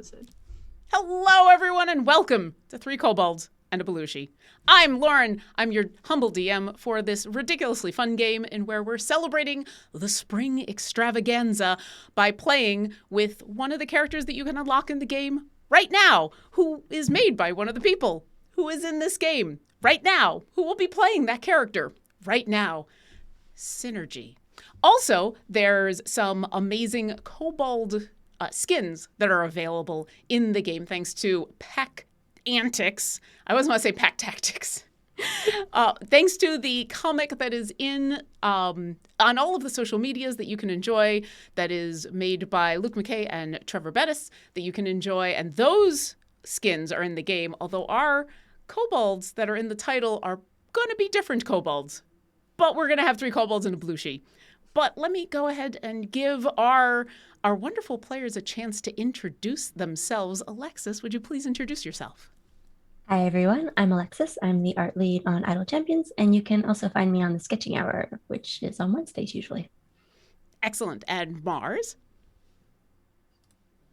episode. Hello, everyone, and welcome to Three Kobolds and a Blooshi. I'm Lauren. I'm your humble DM for this ridiculously fun game in where we're celebrating the spring extravaganza by playing with one of the characters that you can unlock in the game right now, who is made by one of the people who is in this game right now, who will be playing that character right now. Synergy. Also, there's some amazing kobold skins that are available in the game thanks to Pack Antics. I always want to say Pack Tactics. Thanks to the comic that is in on all of the social medias that you can enjoy, that is made by Luke McKay and Trevor Bettis, that you can enjoy. And those skins are in the game, although our kobolds that are in the title are going to be different kobolds. But we're going to have three kobolds and a Blooshi. But let me go ahead and give our wonderful players a chance to introduce themselves. Alexis, would you please introduce yourself? Hi, everyone. I'm Alexis. I'm the art lead on Idle Champions, and you can also find me on the Sketching Hour, which is on Wednesdays usually. Excellent. And Mars?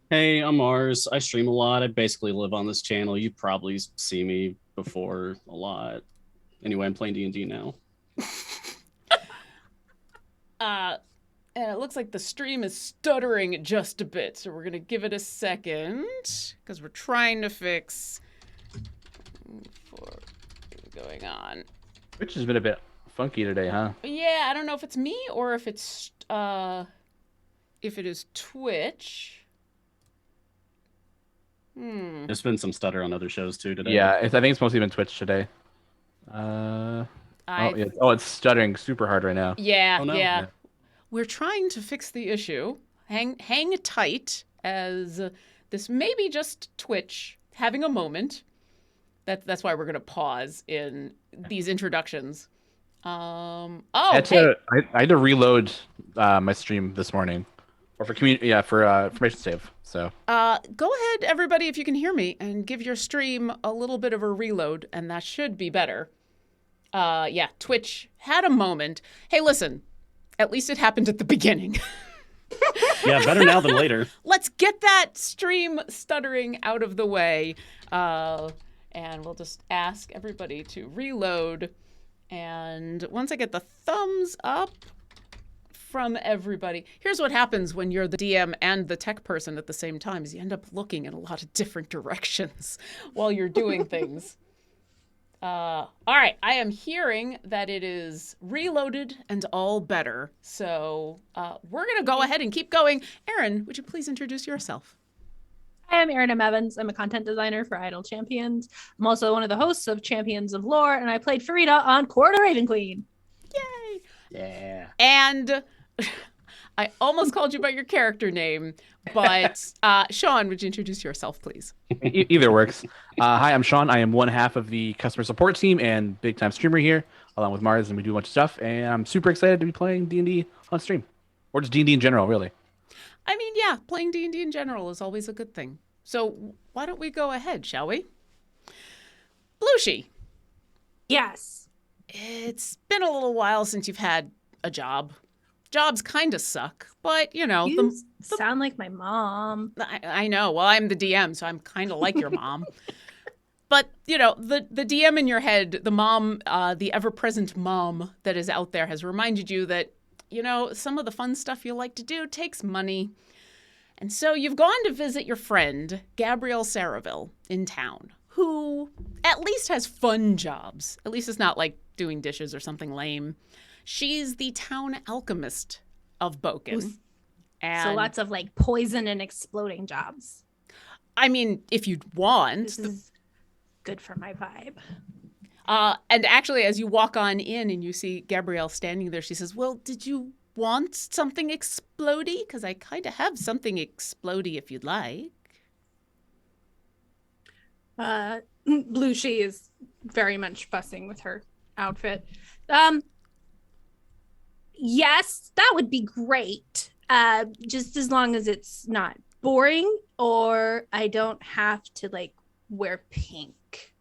Hey, I'm Mars. I stream a lot. I basically live on this channel. You probably see me before a lot. Anyway, I'm playing D&D now. And it looks like the stream is stuttering just a bit, so we're going to give it a second, because we're trying to fix what's going on. Which has been a bit funky today, huh? Yeah, I don't know if it's me or if it's if it is Twitch. There's been some stutter on other shows too today. Yeah, I think it's mostly been Twitch today. It's stuttering super hard right now. Yeah, Oh, no. yeah. We're trying to fix the issue. Hang tight, as this may be just Twitch having a moment. That's why we're going to pause in these introductions. I had to reload my stream this morning, or for community, for information save. So go ahead, everybody, if you can hear me, and give your stream a little bit of a reload, and that should be better. Twitch had a moment. Hey, listen. At least it happened at the beginning. Yeah, better now than later. Let's get that stream stuttering out of the way. And we'll just ask everybody to reload. And once I get the thumbs up from everybody, here's what happens when you're the DM and the tech person at the same time, is you end up looking in a lot of different directions while you're doing things. All right, I am hearing that it is reloaded and all better. So we're going to go ahead and keep going. Erin, would you please introduce yourself? Hi, I'm Erin M. Evans. I'm a content designer for Idle Champions. I'm also one of the hosts of Champions of Lore, and I played Farida on Court of the Raven Queen. Yay! Yeah. And I almost called you by your character name, but Sean, would you introduce yourself, please? Either works. Hi, I'm Sean. I am one half of the customer support team and big time streamer here, along with Mars, and we do a bunch of stuff. And I'm super excited to be playing D&D on stream, or just D&D in general, really. I mean, yeah, playing D&D in general is always a good thing. So why don't we go ahead, shall we? Blooshi. Yes. It's been a little while since you've had a job. Jobs kind of suck, but, you know. You sound like my mom. I know. Well, I'm the DM, so I'm kind of like your mom. But, you know, the DM in your head, the mom, the ever-present mom that is out there has reminded you that, you know, some of the fun stuff you like to do takes money. And so you've gone to visit your friend, Gabrielle Saraville, in town, who at least has fun jobs. At least it's not like doing dishes or something lame. She's the town alchemist of Boken. And so lots of like poison and exploding jobs. I mean, if you'd want. This is good for my vibe. And actually, as you walk on in and you see Gabrielle standing there, she says, well, did you want something explodey? Because I kind of have something explodey if you'd like. Blooshi is very much fussing with her outfit. Yes, that would be great. Just as long as it's not boring or I don't have to like wear pink.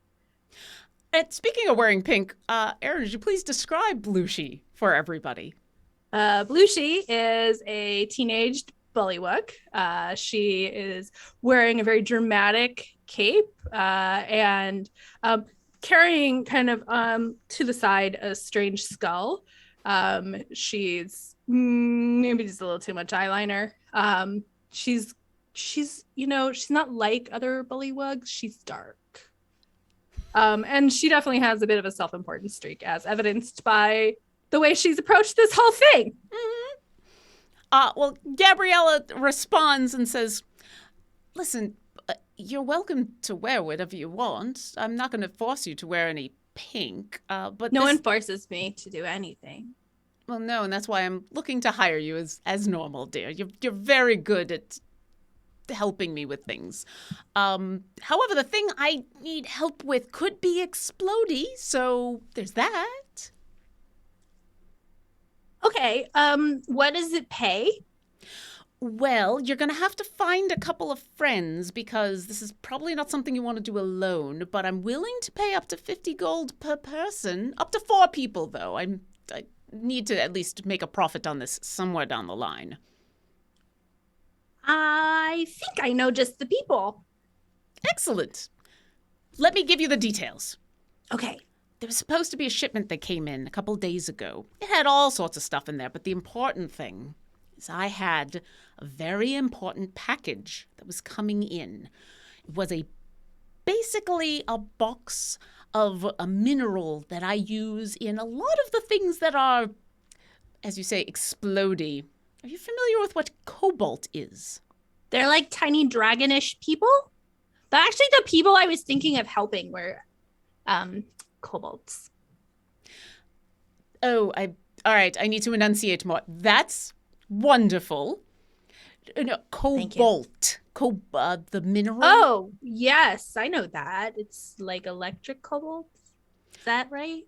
And speaking of wearing pink, Erin, would you please describe Blooshi for everybody? Blooshi is a teenaged bullywug. She is wearing a very dramatic cape and carrying kind of to the side a strange skull. She's maybe just a little too much eyeliner. She's she's not like other bullywugs. She's dark. And she definitely has a bit of a self-important streak, as evidenced by the way she's approached this whole thing. Well, Gabriella responds and says, listen, you're welcome to wear whatever you want. I'm not going to force you to wear any pink. But no one forces me to do anything. Well, no, and that's why I'm looking to hire you as normal, dear. You're very good at helping me with things. However, the thing I need help with could be explodey, so there's that. Okay, what does it pay? Well, you're going to have to find a couple of friends because this is probably not something you want to do alone, but I'm willing to pay up to 50 gold per person. Up to 4 people, though. I need to at least make a profit on this somewhere down the line. I think I know just the people. Excellent. Let me give you the details. Okay. There was supposed to be a shipment that came in a couple days ago. It had all sorts of stuff in there, but the important thing is I had a very important package that was coming in. It was basically a box of a mineral that I use in a lot of the things that are, as you say, explodey. Are you familiar with what cobalt is? They're like tiny dragonish people. But actually the people I was thinking of helping were kobolds. Oh, all right, I need to enunciate more. That's wonderful. No, cobalt. The mineral. Oh, yes, I know that. It's like electric cobalt. Is that right?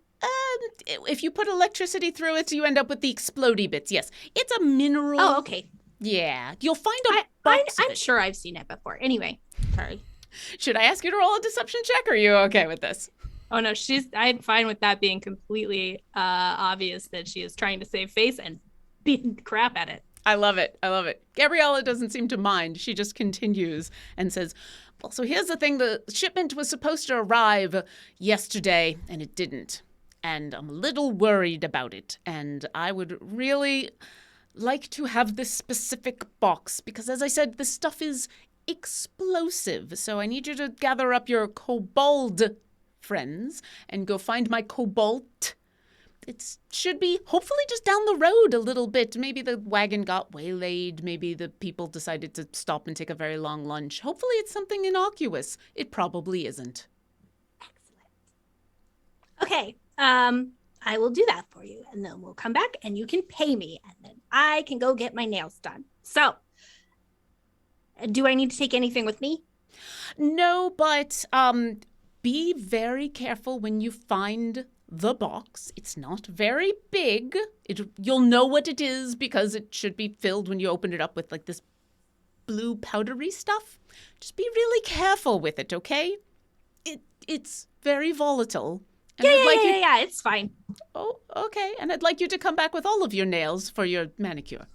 If you put electricity through it, you end up with the explodey bits. Yes, it's a mineral. Oh, okay. Yeah, you'll find a box. I'm sure I've seen it before. Anyway, sorry. Should I ask you to roll a deception check, or are you okay with this? Oh no, I'm fine with that being completely obvious that she is trying to save face and beating the crap at it. I love it. I love it. Gabriella doesn't seem to mind. She just continues and says, well, so here's the thing. The shipment was supposed to arrive yesterday, and it didn't. And I'm a little worried about it. And I would really like to have this specific box because, as I said, this stuff is explosive. So I need you to gather up your kobold friends and go find my cobalt. It should be hopefully just down the road a little bit. Maybe the wagon got waylaid. Maybe the people decided to stop and take a very long lunch. Hopefully it's something innocuous. It probably isn't. Excellent. Okay. I will do that for you, and then we'll come back and you can pay me, and then I can go get my nails done. So, do I need to take anything with me? No, but be very careful when you find the box. It's not very big. You'll know what it is because it should be filled when you open it up with like this blue powdery stuff. Just be really careful with it, okay? It's very volatile. And Yeah, it's fine. Oh, okay. And I'd like you to come back with all of your nails for your manicure.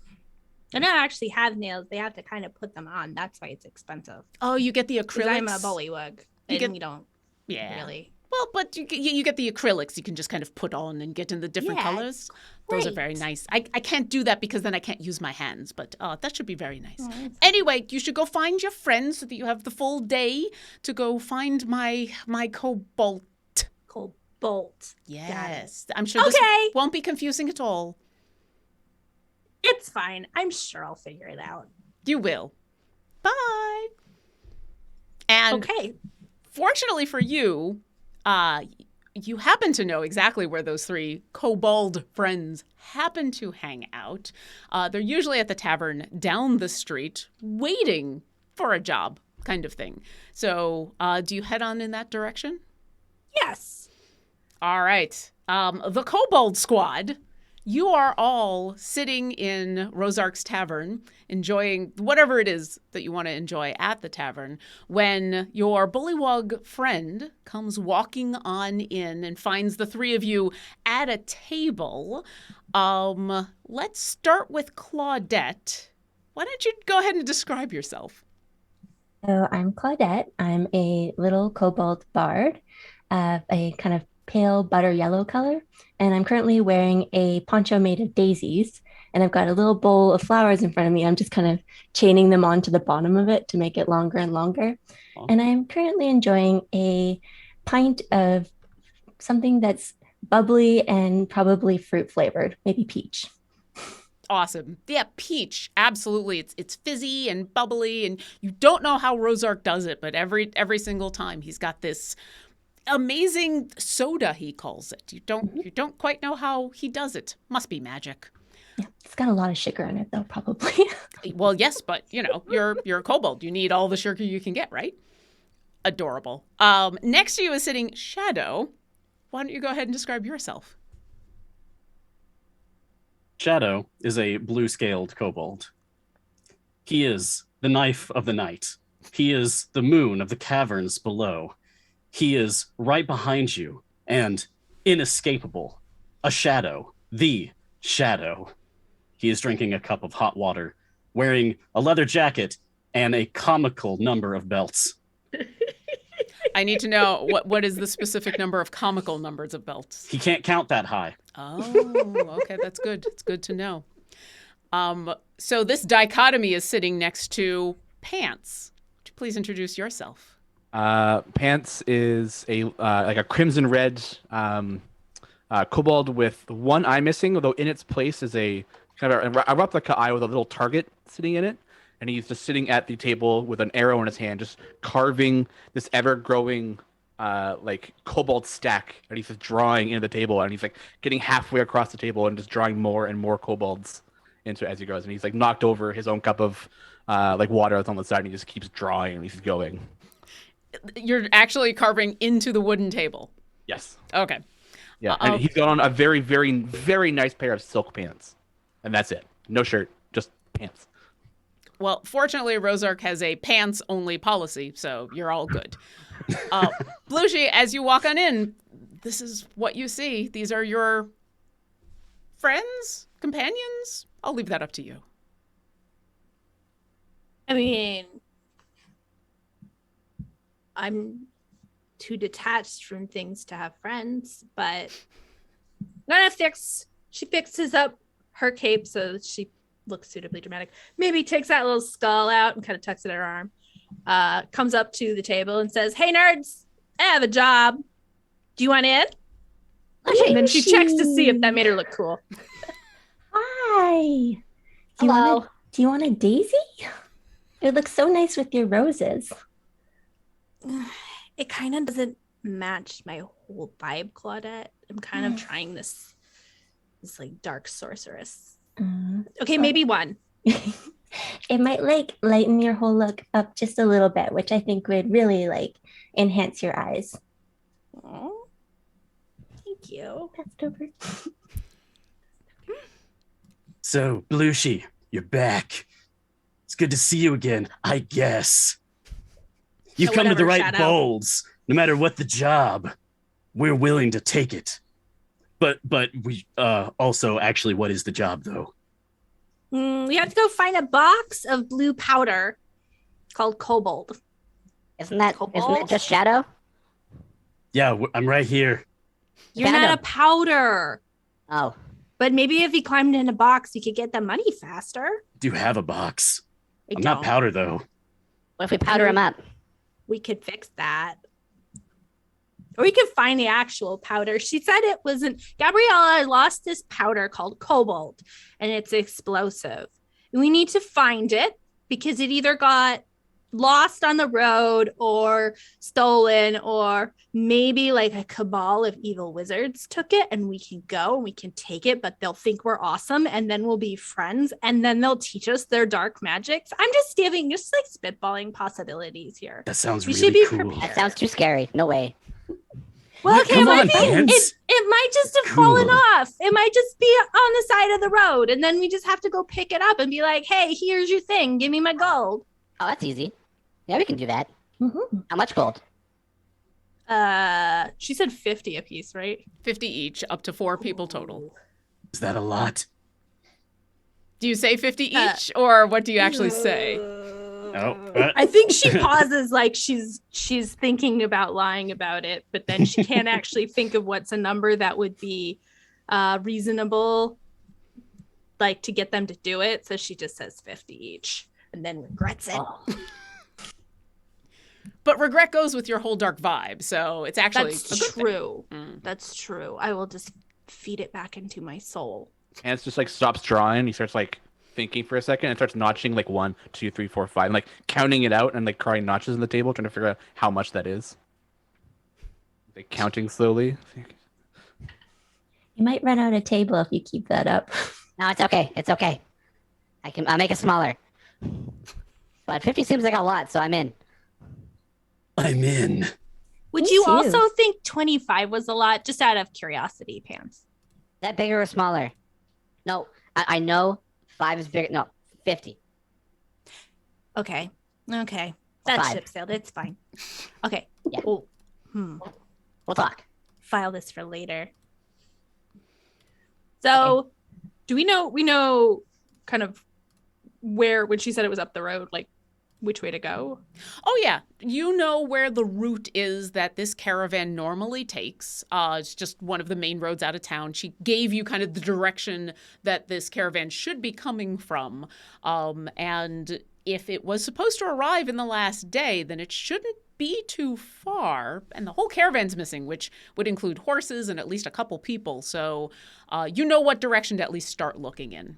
I don't actually have nails. They have to kind of put them on. That's why it's expensive. Oh, you get the acrylics? I'm a bullywug. We don't really. Well, but you get the acrylics you can just kind of put on and get in the different colors. Those are very nice. I can't do that because then I can't use my hands, but that should be very nice. Oh, anyway, you should go find your friends so that you have the full day to go find my cobalt. Cobalt. Yes. I'm sure this won't be confusing at all. It's fine. I'm sure I'll figure it out. You will. Bye. And fortunately for you, you happen to know exactly where those 3 kobold friends happen to hang out. They're usually at the tavern down the street waiting for a job kind of thing. So do you head on in that direction? Yes. All right. The Kobold Squad, you are all sitting in Rosark's tavern, enjoying whatever it is that you want to enjoy at the tavern, when your bullywug friend comes walking on in and finds the 3 of you at a table. Let's start with Claudette. Why don't you go ahead and describe yourself? So I'm Claudette. I'm a little kobold bard of a kind of pale butter yellow color, and I'm currently wearing a poncho made of daisies. And I've got a little bowl of flowers in front of me. I'm just kind of chaining them onto the bottom of it to make it longer and longer. Aw. And I'm currently enjoying a pint of something that's bubbly and probably fruit flavored, maybe peach. Awesome. Yeah, peach. Absolutely. It's fizzy and bubbly, and you don't know how Rosark does it, but every single time he's got this amazing soda, he calls it. You don't quite know how he does it. Must be magic. Yeah, it's got a lot of sugar in it, though, probably. Well, yes, but you're a kobold. You need all the sugar you can get, right? Adorable. Next to you is sitting Shadow. Why don't you go ahead and describe yourself? Shadow is a blue-scaled kobold. He is the knife of the night. He is the moon of the caverns below. He is right behind you and inescapable. A shadow, the shadow. He is drinking a cup of hot water, wearing a leather jacket and a comical number of belts. I need to know what is the specific number of comical numbers of belts. He can't count that high. Oh, okay, that's good. It's good to know. So this dichotomy is sitting next to Pants. Would you please introduce yourself? Pants is a like a crimson red kobold with one eye missing, although in its place is a kind of a replica eye with a little target sitting in it. And he's just sitting at the table with an arrow in his hand, just carving this ever-growing like kobold stack. And he's just drawing into the table, and he's like getting halfway across the table and just drawing more and more kobolds into it as he goes. And he's like knocked over his own cup of like water that's on the side, and he just keeps drawing and he's going. You're actually carving into the wooden table. Yes. Okay. Yeah, and he's got on a very, very, very nice pair of silk pants, and that's it. No shirt, just pants. Well, fortunately, Rosark has a pants-only policy, so you're all good. Blooshi, as you walk on in, this is what you see. These are your friends, companions? I'll leave that up to you. I mean, I'm too detached from things to have friends, but she fixes up her cape so that she looks suitably dramatic. Maybe takes that little skull out and kind of tucks it in her arm. Comes up to the table and says, "Hey nerds, I have a job. Do you want in?" And then she checks to see if that made her look cool. Hi. Hello. Do you want a daisy? It looks so nice with your roses. It kind of doesn't match my whole vibe, Claudette. I'm kind of trying this like dark sorceress. Okay, maybe one. It might like lighten your whole look up just a little bit, which I think would really like enhance your eyes. Oh, thank you. Passed over. So, Blooshi, you're back. It's good to see you again, I guess. You've come to the right bolds. No matter what the job, we're willing to take it. But we also actually, what is the job though? We have to go find a box of blue powder called Kobold. Isn't that just Shadow? Yeah, I'm right here. You're Found not him. a powder. Oh, But maybe if he climbed in a box, you could get the money faster. Do have a box. I I'm not don't. powder though. what if we powder him up? We could fix that. Or we could find the actual powder. She said it wasn't. Gabriella lost this powder called Kobold, and it's explosive. And we need to find it because it either got lost on the road or stolen, or maybe like a cabal of evil wizards took it, and we can go and we can take it, but they'll think we're awesome, and then we'll be friends, and then they'll teach us their dark magics. I'm just like spitballing possibilities here. That sounds We really should be cool. prepared. That sounds too scary. No way. Well, okay, Come it might on, be. Pants. It might just have Cool. fallen off. It might just be on the side of the road, and then we just have to go pick it up and be like, "Hey, here's your thing. Give me my gold." Oh, that's easy. Yeah, we can do that. Mhm. How much gold? She said 50 a piece, right? 50 each, up to 4 people total. Is that a lot? Do you say 50 each, or what do you actually say? I think she pauses like she's thinking about lying about it, but then she can't actually think of what's a number that would be reasonable, like to get them to do it. So she just says 50 each and then regrets it. Oh. But regret goes with your whole dark vibe, so it's actually That's true. That's true. I will just feed it back into my soul. And it's just like stops drawing. He starts like thinking for a second and starts notching like 1, 2, 3, 4, 5, and like counting it out and like crying notches in the table, trying to figure out how much that is. Like counting slowly. You might run out of table if you keep that up. No, it's okay. It's okay. I'll make it smaller. But 50 seems like a lot, so I'm in. I'm in. Would Me you too. also think 25 was a lot, just out of curiosity, Pants? Is that bigger or smaller? No, I know 5 is bigger. No, 50. Okay. That 5. ship sailed. It's fine. Okay. Yeah. Oh, We'll talk. file this for later. So, do we know kind of where, when she said it was up the road, like which way to go? Oh, yeah. You know where the route is that this caravan normally takes. It's just one of the main roads out of town. She gave you kind of the direction that this caravan should be coming from. And if it was supposed to arrive in the last day, then it shouldn't be too far. And the whole caravan's missing, which would include horses and at least a couple people. So you know what direction to at least start looking in.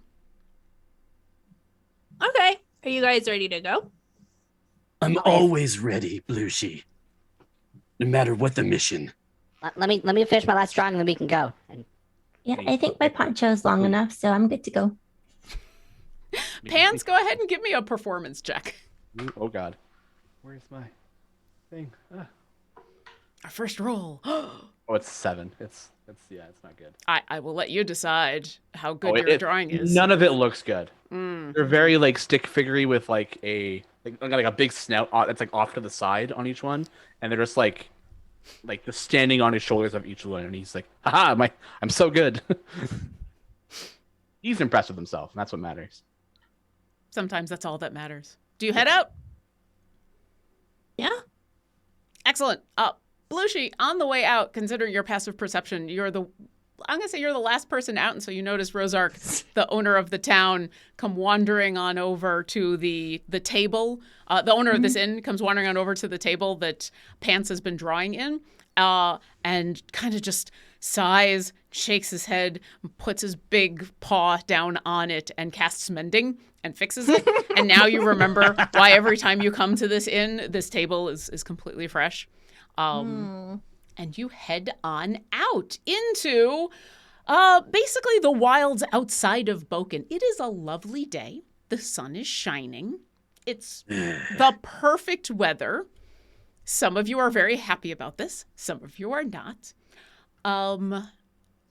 Okay. Are you guys ready to go? I'm always ready, Blooshi. No matter what the mission. Let me finish my last drawing and then we can go. And Yeah, I think my poncho is long enough, so I'm good to go. Pants, go ahead and give me a performance check. Oh God, where's my thing? Our first roll. Oh, it's 7. It's not good. I will let you decide how good your drawing is. None of it looks good. They're very like stick figurey with like a big snout that's like off to the side on each one, and they're just like just standing on his shoulders of each one, and he's like, "Haha, I'm so good." He's impressed with himself, and that's what matters. Sometimes that's all that matters. Do you head out? Yeah. Excellent. Blooshi, on the way out, considering your passive perception, I'm going to say you're the last person out, and so you notice Rosark, the owner of the town, come wandering on over to the table. The owner of this inn comes wandering on over to the table that Pants has been drawing in, and kind of just sighs, shakes his head, puts his big paw down on it, and casts mending and fixes it. And now you remember why every time you come to this inn, this table is completely fresh. And you head on out into basically the wilds outside of Boken. It is a lovely day. The sun is shining. It's the perfect weather. Some of you are very happy about this. Some of you are not.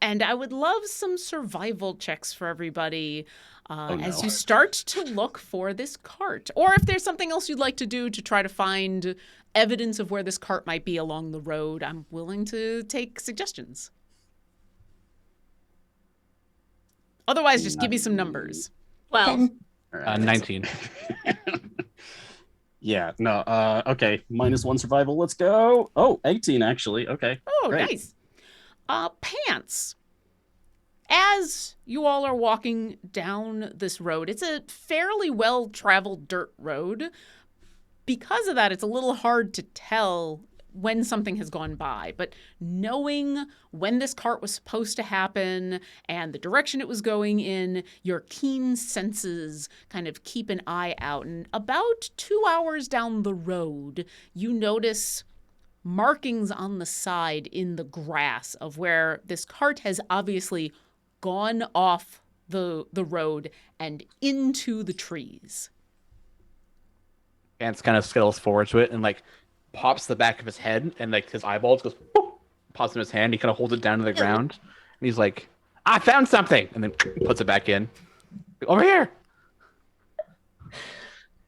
And I would love some survival checks for everybody as you start to look for this cart. Or if there's something else you'd like to do to try to find evidence of where this cart might be along the road, I'm willing to take suggestions. Otherwise, just give me some numbers. 12. 19. Yeah, no, okay. -1 survival, let's go. Oh, 18, actually. Okay. Oh, great. nice. Pants. As you all are walking down this road, it's a fairly well-traveled dirt road. Because of that, it's a little hard to tell when something has gone by. But knowing when this cart was supposed to happen and the direction it was going in, your keen senses kind of keep an eye out. And about 2 hours down the road, you notice markings on the side in the grass of where this cart has obviously gone off the road and into the trees. Pants kind of scuttles forward to it and like pops the back of his head, and like his eyeballs goes whoop, pops in his hand. He kind of holds it down to the ground, and he's like, "I found something," and then puts it back in. Over here.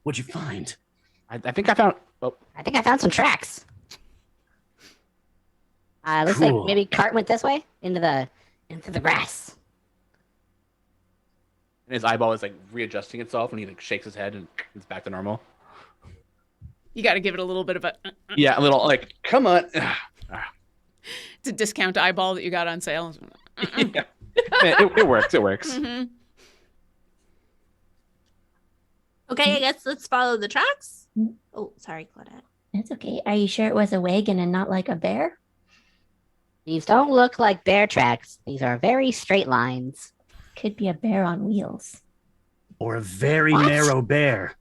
What'd you find? I think I found. Oh, I think I found some tracks. Looks like maybe cart went this way into the grass. And his eyeball is like readjusting itself, and he like shakes his head, and it's back to normal. You got to give it a little bit of a. Yeah, a little like, come on. It's a discount eyeball that you got on sale. Yeah. It works. It works. Mm-hmm. Okay, I guess let's follow the tracks. Oh, sorry, Claudette. That's okay. Are you sure it was a wagon and not like a bear? These don't look like bear tracks. These are very straight lines. Could be a bear on wheels. Or a very What? narrow bear.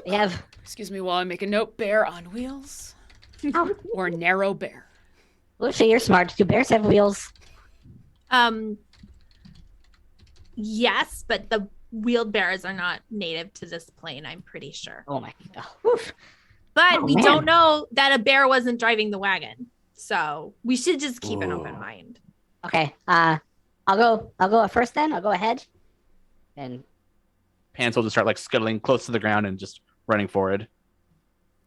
We have Excuse me while I make a note. Bear on wheels. Oh. Or narrow bear. Blooshi, you're smart. Do bears have wheels? Yes, but the wheeled bears are not native to this plane, I'm pretty sure. Oh my god. Oof. But Oh, we man. don't know that a bear wasn't driving the wagon. So we should just keep an open Ooh. mind. Okay. I'll go first then. I'll go ahead. And Pants will just start like scuttling close to the ground and just running forward.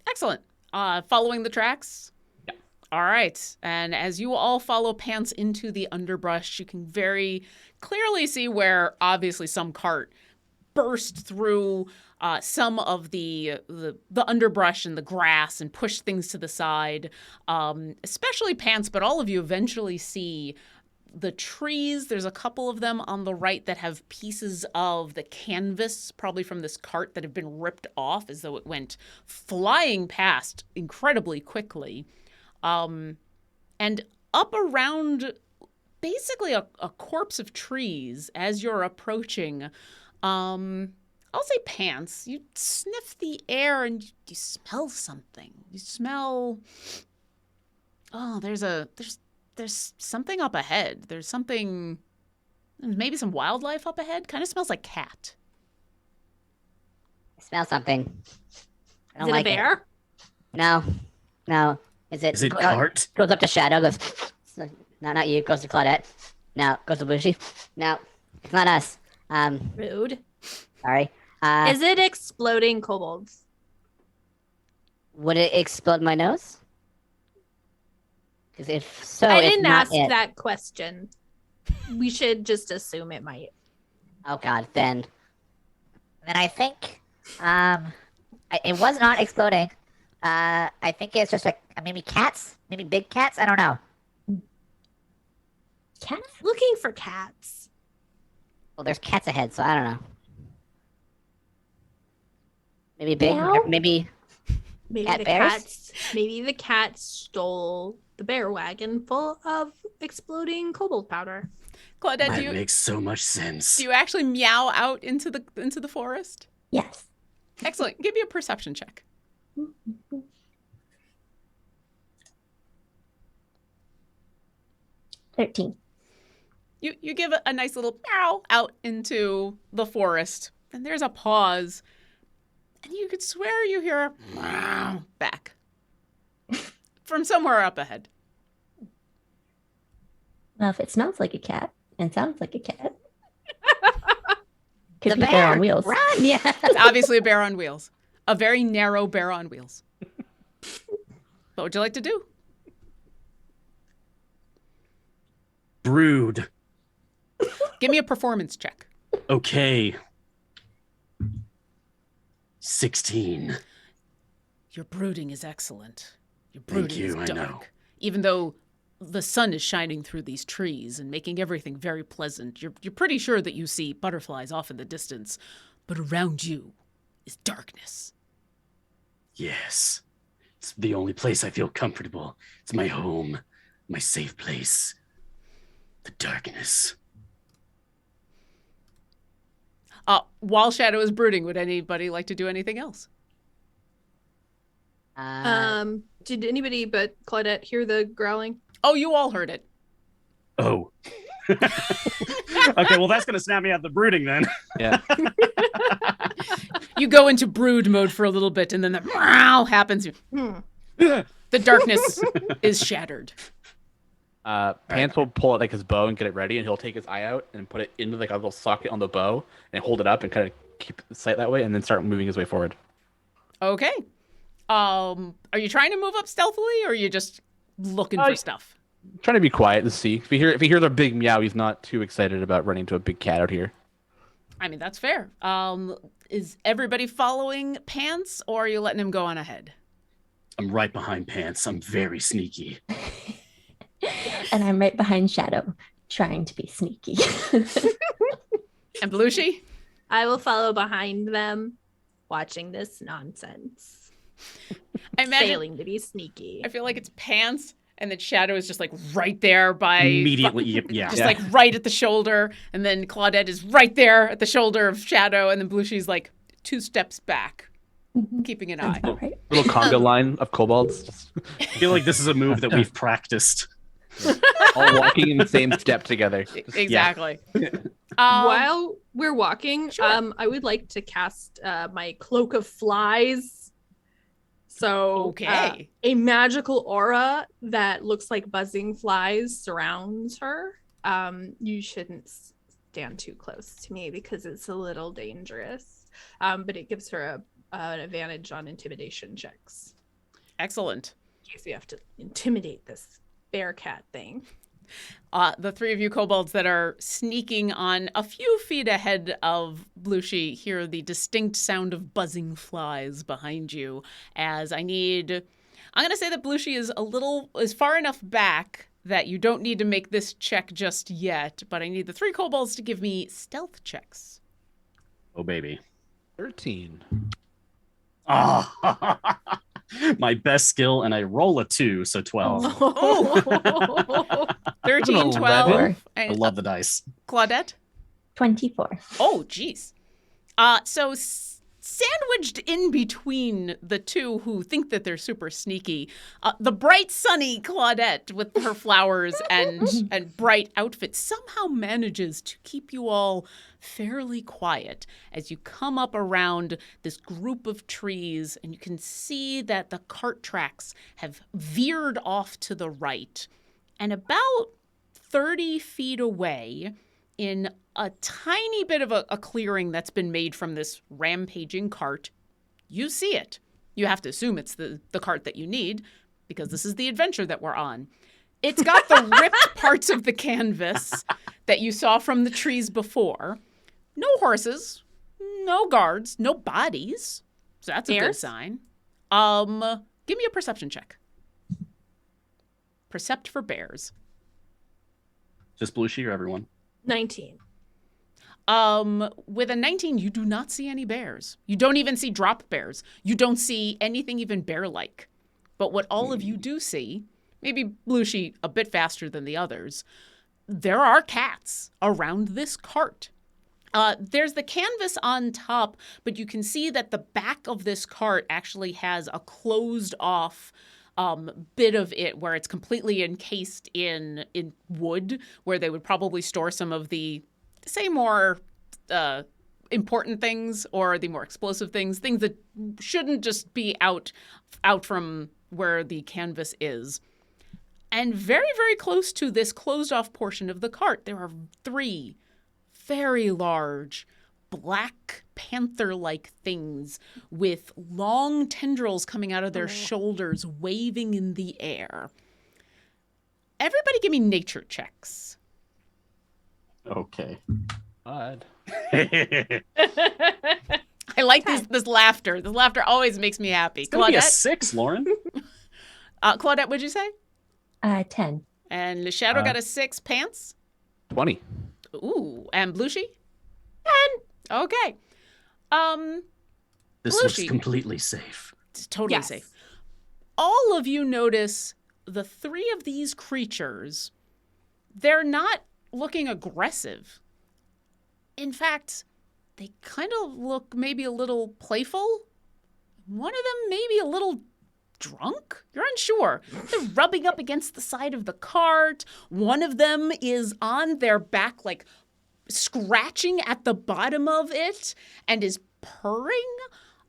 Excellent. Following the tracks? Yeah. All right. And as you all follow Pants into the underbrush, you can very clearly see where obviously some cart burst through some of the underbrush and the grass and pushed things to the side. Especially Pants, but all of you eventually see the trees. There's a couple of them on the right that have pieces of the canvas, probably from this cart, that have been ripped off as though it went flying past incredibly quickly. And up around basically a corpse of trees as you're approaching, I'll say Pants, you sniff the air and you smell something. You smell, oh, there's something up ahead. There's something, maybe some wildlife up ahead. Kind of smells like cat. I smell something. I Is don't it like a bear? No. No. Is it? Is it cart? Goes up to Shadow. Goes. No, not you. Goes to Claudette. No. Goes to Blooshi. No. It's not us. Rude. Sorry. Is it exploding kobolds? Would it explode my nose? Because if so, I it's didn't not ask it. that question. We should just assume it might. Oh God, then I think it was not exploding. I think it's just like maybe cats, maybe big cats. I don't know. Cats? Looking for cats. Well, there's cats ahead, so I don't know. Maybe big, Meow? maybe Maybe Cat the bears? cats stole the bear wagon full of exploding kobold powder. Claudette, That makes so much sense. do you actually meow out into the forest? Yes. Excellent. Give me a perception check. 13. You give a nice little meow out into the forest, and there's a pause, and you could swear you hear a meow back from somewhere up ahead. Well, if it smells like a cat and sounds like a cat, could the be bear. bear on wheels. Run, yeah. It's obviously a bear on wheels, a very narrow bear on wheels. What would you like to do? Brood. Give me a performance check. Okay. 16. Your brooding is excellent. Your Thank brooding you, is I dark. know. Even though the sun is shining through these trees and making everything very pleasant, you're pretty sure that you see butterflies off in the distance, but around you is darkness. Yes. It's the only place I feel comfortable. It's my home, my safe place. The darkness. While Shadow is brooding, would anybody like to do anything else? Did anybody but Claudette hear the growling? Oh, you all heard it. Oh. Okay, well, that's going to snap me out the brooding then. Yeah. You go into brood mode for a little bit, and then the meow happens. The darkness is shattered. Pants will pull out like his bow and get it ready, and he'll take his eye out and put it into like a little socket on the bow and hold it up and kind of keep the sight that way, and then start moving his way forward. Okay. Are you trying to move up stealthily, or are you just looking for stuff? Trying to be quiet to see. If he hears a big meow, he's not too excited about running into a big cat out here. I mean, that's fair. Is everybody following Pants, or are you letting him go on ahead? I'm right behind Pants. I'm very sneaky. And I'm right behind Shadow, trying to be sneaky. And Blooshi? I will follow behind them, watching this nonsense. I imagine, Failing to be sneaky. I feel like it's Pants, and then Shadow is just like right there by... Immediately, yeah. Just like right at the shoulder, and then Claudette is right there at the shoulder of Shadow, and then Blooshi's like 2 steps back, keeping an eye. Right. Little conga line of kobolds, I feel like this is a move that we've practiced. all walking in the same step together. Exactly. While we're walking, Sure. I would like to cast my Cloak of Flies. So, Okay. a magical aura that looks like buzzing flies surrounds her. You shouldn't stand too close to me because it's a little dangerous. But it gives her an advantage on intimidation checks. Excellent. In case you have to intimidate this bear cat thing. The 3 of you kobolds that are sneaking on a few feet ahead of Blooshi hear the distinct sound of buzzing flies behind you. I'm going to say that Blooshi is far enough back that you don't need to make this check just yet, but I need the 3 kobolds to give me stealth checks. Oh, baby. 13. Oh, my best skill, and I roll a 2, so 12. 13, 11. 12. I And, love the dice. Claudette? 24. Oh, geez. So sandwiched in between the 2 who think that they're super sneaky, the bright, sunny Claudette with her flowers and bright outfit somehow manages to keep you all fairly quiet as you come up around this group of trees, and you can see that the cart tracks have veered off to the right. And about 30 feet away, in a tiny bit of a clearing that's been made from this rampaging cart, you see it. You have to assume it's the cart that you need, because this is the adventure that we're on. It's got the ripped parts of the canvas that you saw from the trees before. No horses, no guards, no bodies. So that's a good Bears? sign. Give me a perception check. Percept for bears. Just Blooshi or everyone? 19. With a 19, you do not see any bears. You don't even see drop bears. You don't see anything even bear-like. But what all of you do see, maybe Blooshi a bit faster than the others, there are cats around this cart. There's the canvas on top, but you can see that the back of this cart actually has a closed off bit of it where it's completely encased in wood, where they would probably store some of the, say, more important things or the more explosive things that shouldn't just be out from where the canvas is. And very, very close to this closed off portion of the cart, there are 3 very large black panther-like things with long tendrils coming out of their shoulders, waving in the air. Everybody give me nature checks. Okay. Odd. I like this laughter. This laughter always makes me happy. It's gonna be a Claudette, 6, Lauren. Claudette, what'd you say? 10. And Le Shadow got a 6. Pants? 20. Ooh, and Blooshi? 10. Okay. This looks Blooshi. completely safe. It's totally Yes. safe. All of you notice the 3 of these creatures, they're not looking aggressive. In fact, they kind of look maybe a little playful. One of them maybe a little drunk? You're unsure. They're rubbing up against the side of the cart. One of them is on their back, like scratching at the bottom of it and is purring.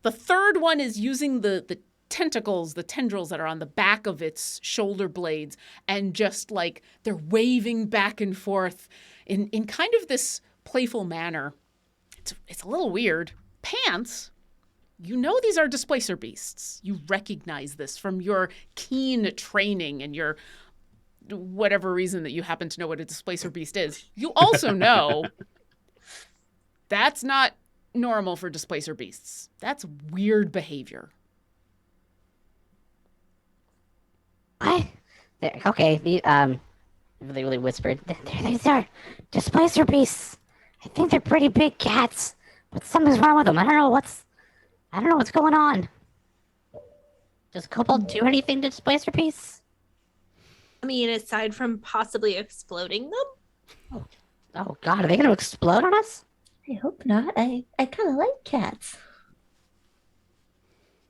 The third one is using the tentacles, the tendrils that are on the back of its shoulder blades, and just like they're waving back and forth in kind of this playful manner. It's a little weird. Pants, you know these are displacer beasts. You recognize this from your keen training and your whatever reason that you happen to know what a displacer beast is. You also know That's not normal for displacer beasts. That's weird behavior. What? Okay, they really whispered. These are displacer beasts. I think they're pretty big cats, but something's wrong with them. I don't know what's going on. Does Kobold do anything to displacer beasts? I mean, aside from possibly exploding them? Oh God, are they going to explode on us? I hope not. I kind of like cats.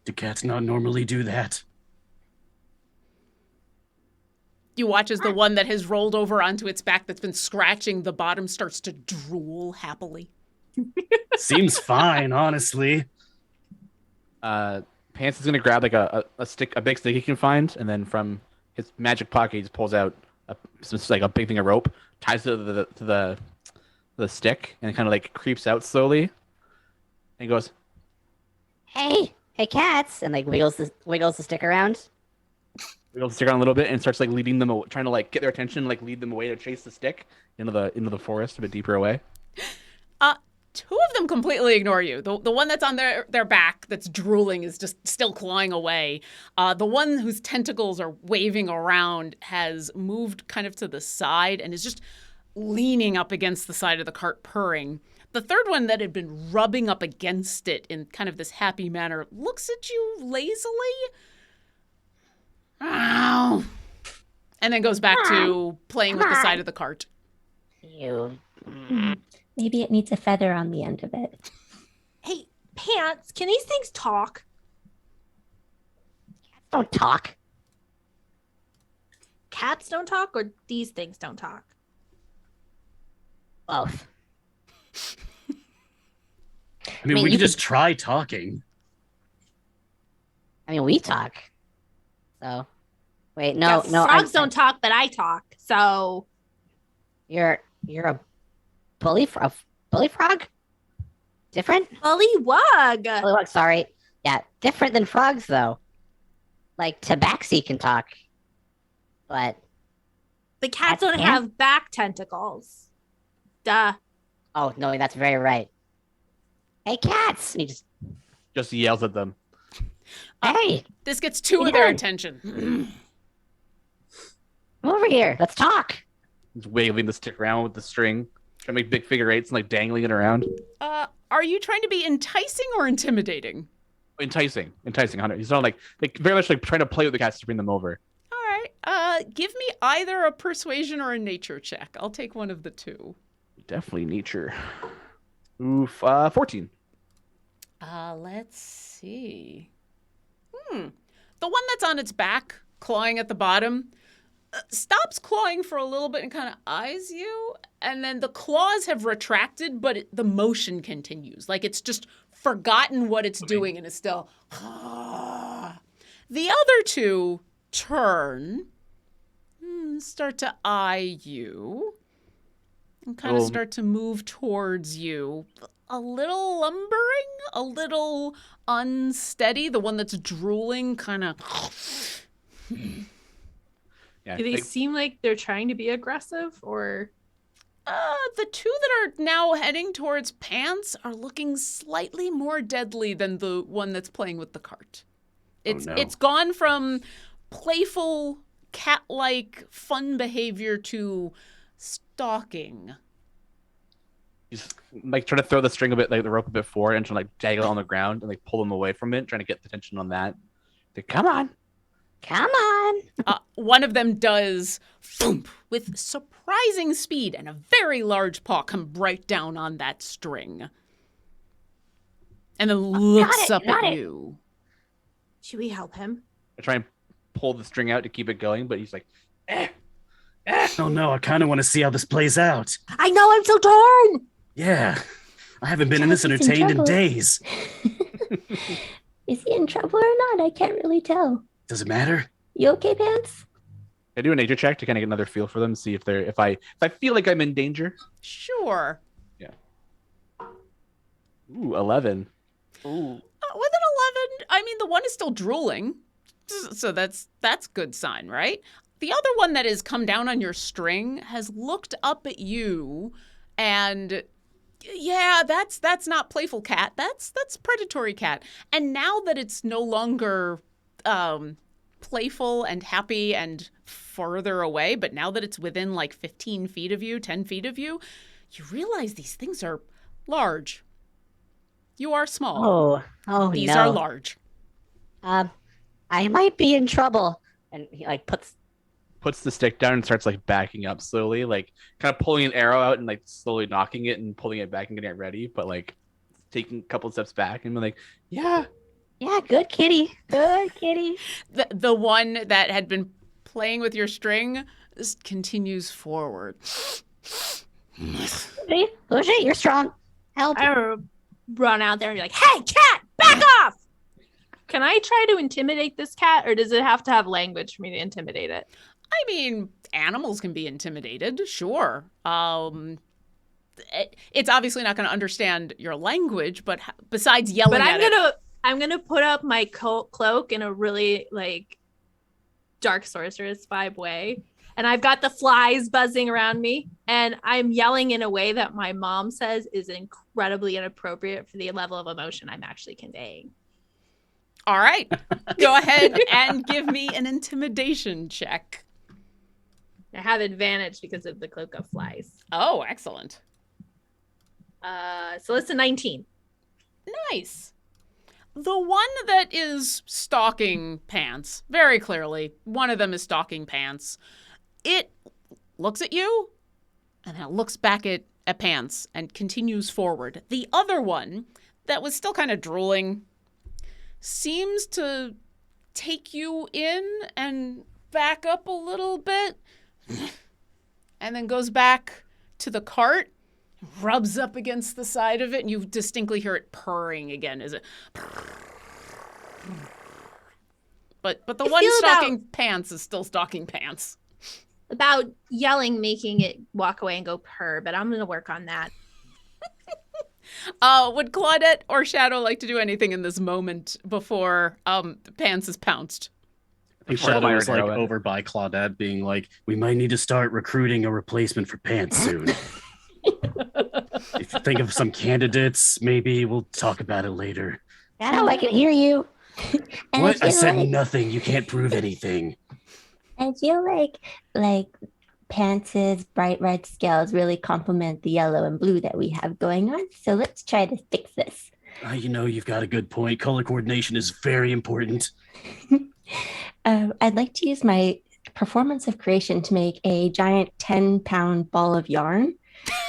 Do cats not normally do that? You watch as the one that has rolled over onto its back that's been scratching the bottom starts to drool happily. Seems fine, honestly. Pants is gonna grab like a big stick he can find, and then from his magic pocket he just pulls out like a big thing of rope, ties it to the stick, and kind of like creeps out slowly, and goes, Hey, cats! And like wiggles the stick around. wiggles the stick around a little bit, and starts like leading them, trying to like get their attention, like lead them away to chase the stick into the forest a bit deeper away. Two of them completely ignore you. The one that's on their back that's drooling is just still clawing away. The one whose tentacles are waving around has moved kind of to the side and is just leaning up against the side of the cart purring. The third one that had been rubbing up against it in kind of this happy manner looks at you lazily. Ow. And then goes back to playing with the side of the cart. You. Maybe it needs a feather on the end of it. Hey, Pants, can these things talk? Don't talk. Cats don't talk, or these things don't talk? Both. I mean, we could just try talking. I mean, we talk. So, wait, no. Frogs don't talk, but I talk. So You're a bully frog? Different? bullywug. Bullywug, sorry. Yeah, different than frogs though. Like Tabaxi can talk, but The cats Cats don't can't? have back tentacles. Duh. oh no, that's very right. Hey, cats! And he Just yells at them. hey, This gets two of their attention. come over here. Let's talk. He's waving the stick around with the string, trying to make big figure eights and like dangling it around. Are you trying to be enticing or intimidating? Enticing, Hunter. He's not like very much like trying to play with the cats to bring them over. All right. Give me either a persuasion or a nature check. I'll take one of the two. Definitely nature. Oof, 14. Let's see. The one that's on its back, clawing at the bottom, stops clawing for a little bit and kind of eyes you, and then the claws have retracted, but the motion continues. Like it's just forgotten what it's doing and is still. The other two turn, start to eye you, and kind of start to move towards you. A little lumbering, a little unsteady. The one that's drooling kind of. Yeah, Do they seem like they're trying to be aggressive, or? The two that are now heading towards Pants are looking slightly more deadly than the one that's playing with the cart. It's gone from playful, cat-like, fun behavior to stalking. He's like trying to throw the string a bit, like the rope a bit forward, and trying to like dangle it on the ground and like pull them away from it, trying to get the attention on that. Like, come on. One of them does, thump, with surprising speed, and a very large paw come right down on that string. And then looks up at you. Should we help him? I try and pull the string out to keep it going, but he's like, Oh no, I kind of want to see how this plays out. I know, I'm so torn! Yeah, I haven't been in this He's in entertained in trouble. days. Is he in trouble or not? I can't really tell. Does it matter? You okay, Pants? I do a nature check to kind of get another feel for them, see if I feel like I'm in danger. Sure. Ooh, 11. Ooh. With an 11, I mean, the one is still drooling. So that's good sign, right? The other one that has come down on your string has looked up at you and Yeah, that's not playful cat. That's predatory cat. And now that it's no longer playful and happy and further away, but now that it's within like 15 feet of you, 10 feet of you, you realize these things are large. You are small. Oh These no. are large. I might be in trouble. And he like puts the stick down and starts like backing up slowly, like kind of pulling an arrow out and like slowly knocking it and pulling it back and getting it ready, but like taking a couple steps back and being like, yeah, good kitty. Good kitty. The one that had been playing with your string continues forward. Blooshi, you're strong. Help. I run out there and be like, hey, cat, back off! Can I try to intimidate this cat, or does it have to have language for me to intimidate it? I mean, animals can be intimidated, sure. It's obviously not going to understand your language, but besides yelling at it. I'm gonna put up my cloak in a really like dark sorceress vibe way, and I've got the flies buzzing around me, and I'm yelling in a way that my mom says is incredibly inappropriate for the level of emotion I'm actually conveying. All right, go ahead and give me an intimidation check. I have advantage because of the cloak of flies. Oh, excellent. So it's a 19. Nice. The one that is stalking Pants, very clearly, one of them is stalking Pants. It looks at you, and then it looks back at Pants and continues forward. The other one, that was still kind of drooling, seems to take you in and back up a little bit, and then goes back to the cart, rubs up against the side of it, and you distinctly hear it purring again. Is it? But the one stalking Pants is still stalking Pants. About yelling, making it walk away and go purr, but I'm gonna work on that. Would Claudette or Shadow like to do anything in this moment before Pants is pounced? I think Shadow is like over by Claudette being like, we might need to start recruiting a replacement for Pants soon. If you think of some candidates, maybe we'll talk about it later. Shadow, I can hear you. What? I said nothing. You can't prove anything. I feel like Pants's bright red scales really complement the yellow and blue that we have going on. So let's try to fix this. You've got a good point. Color coordination is very important. I'd like to use my performance of creation to make a giant 10-pound ball of yarn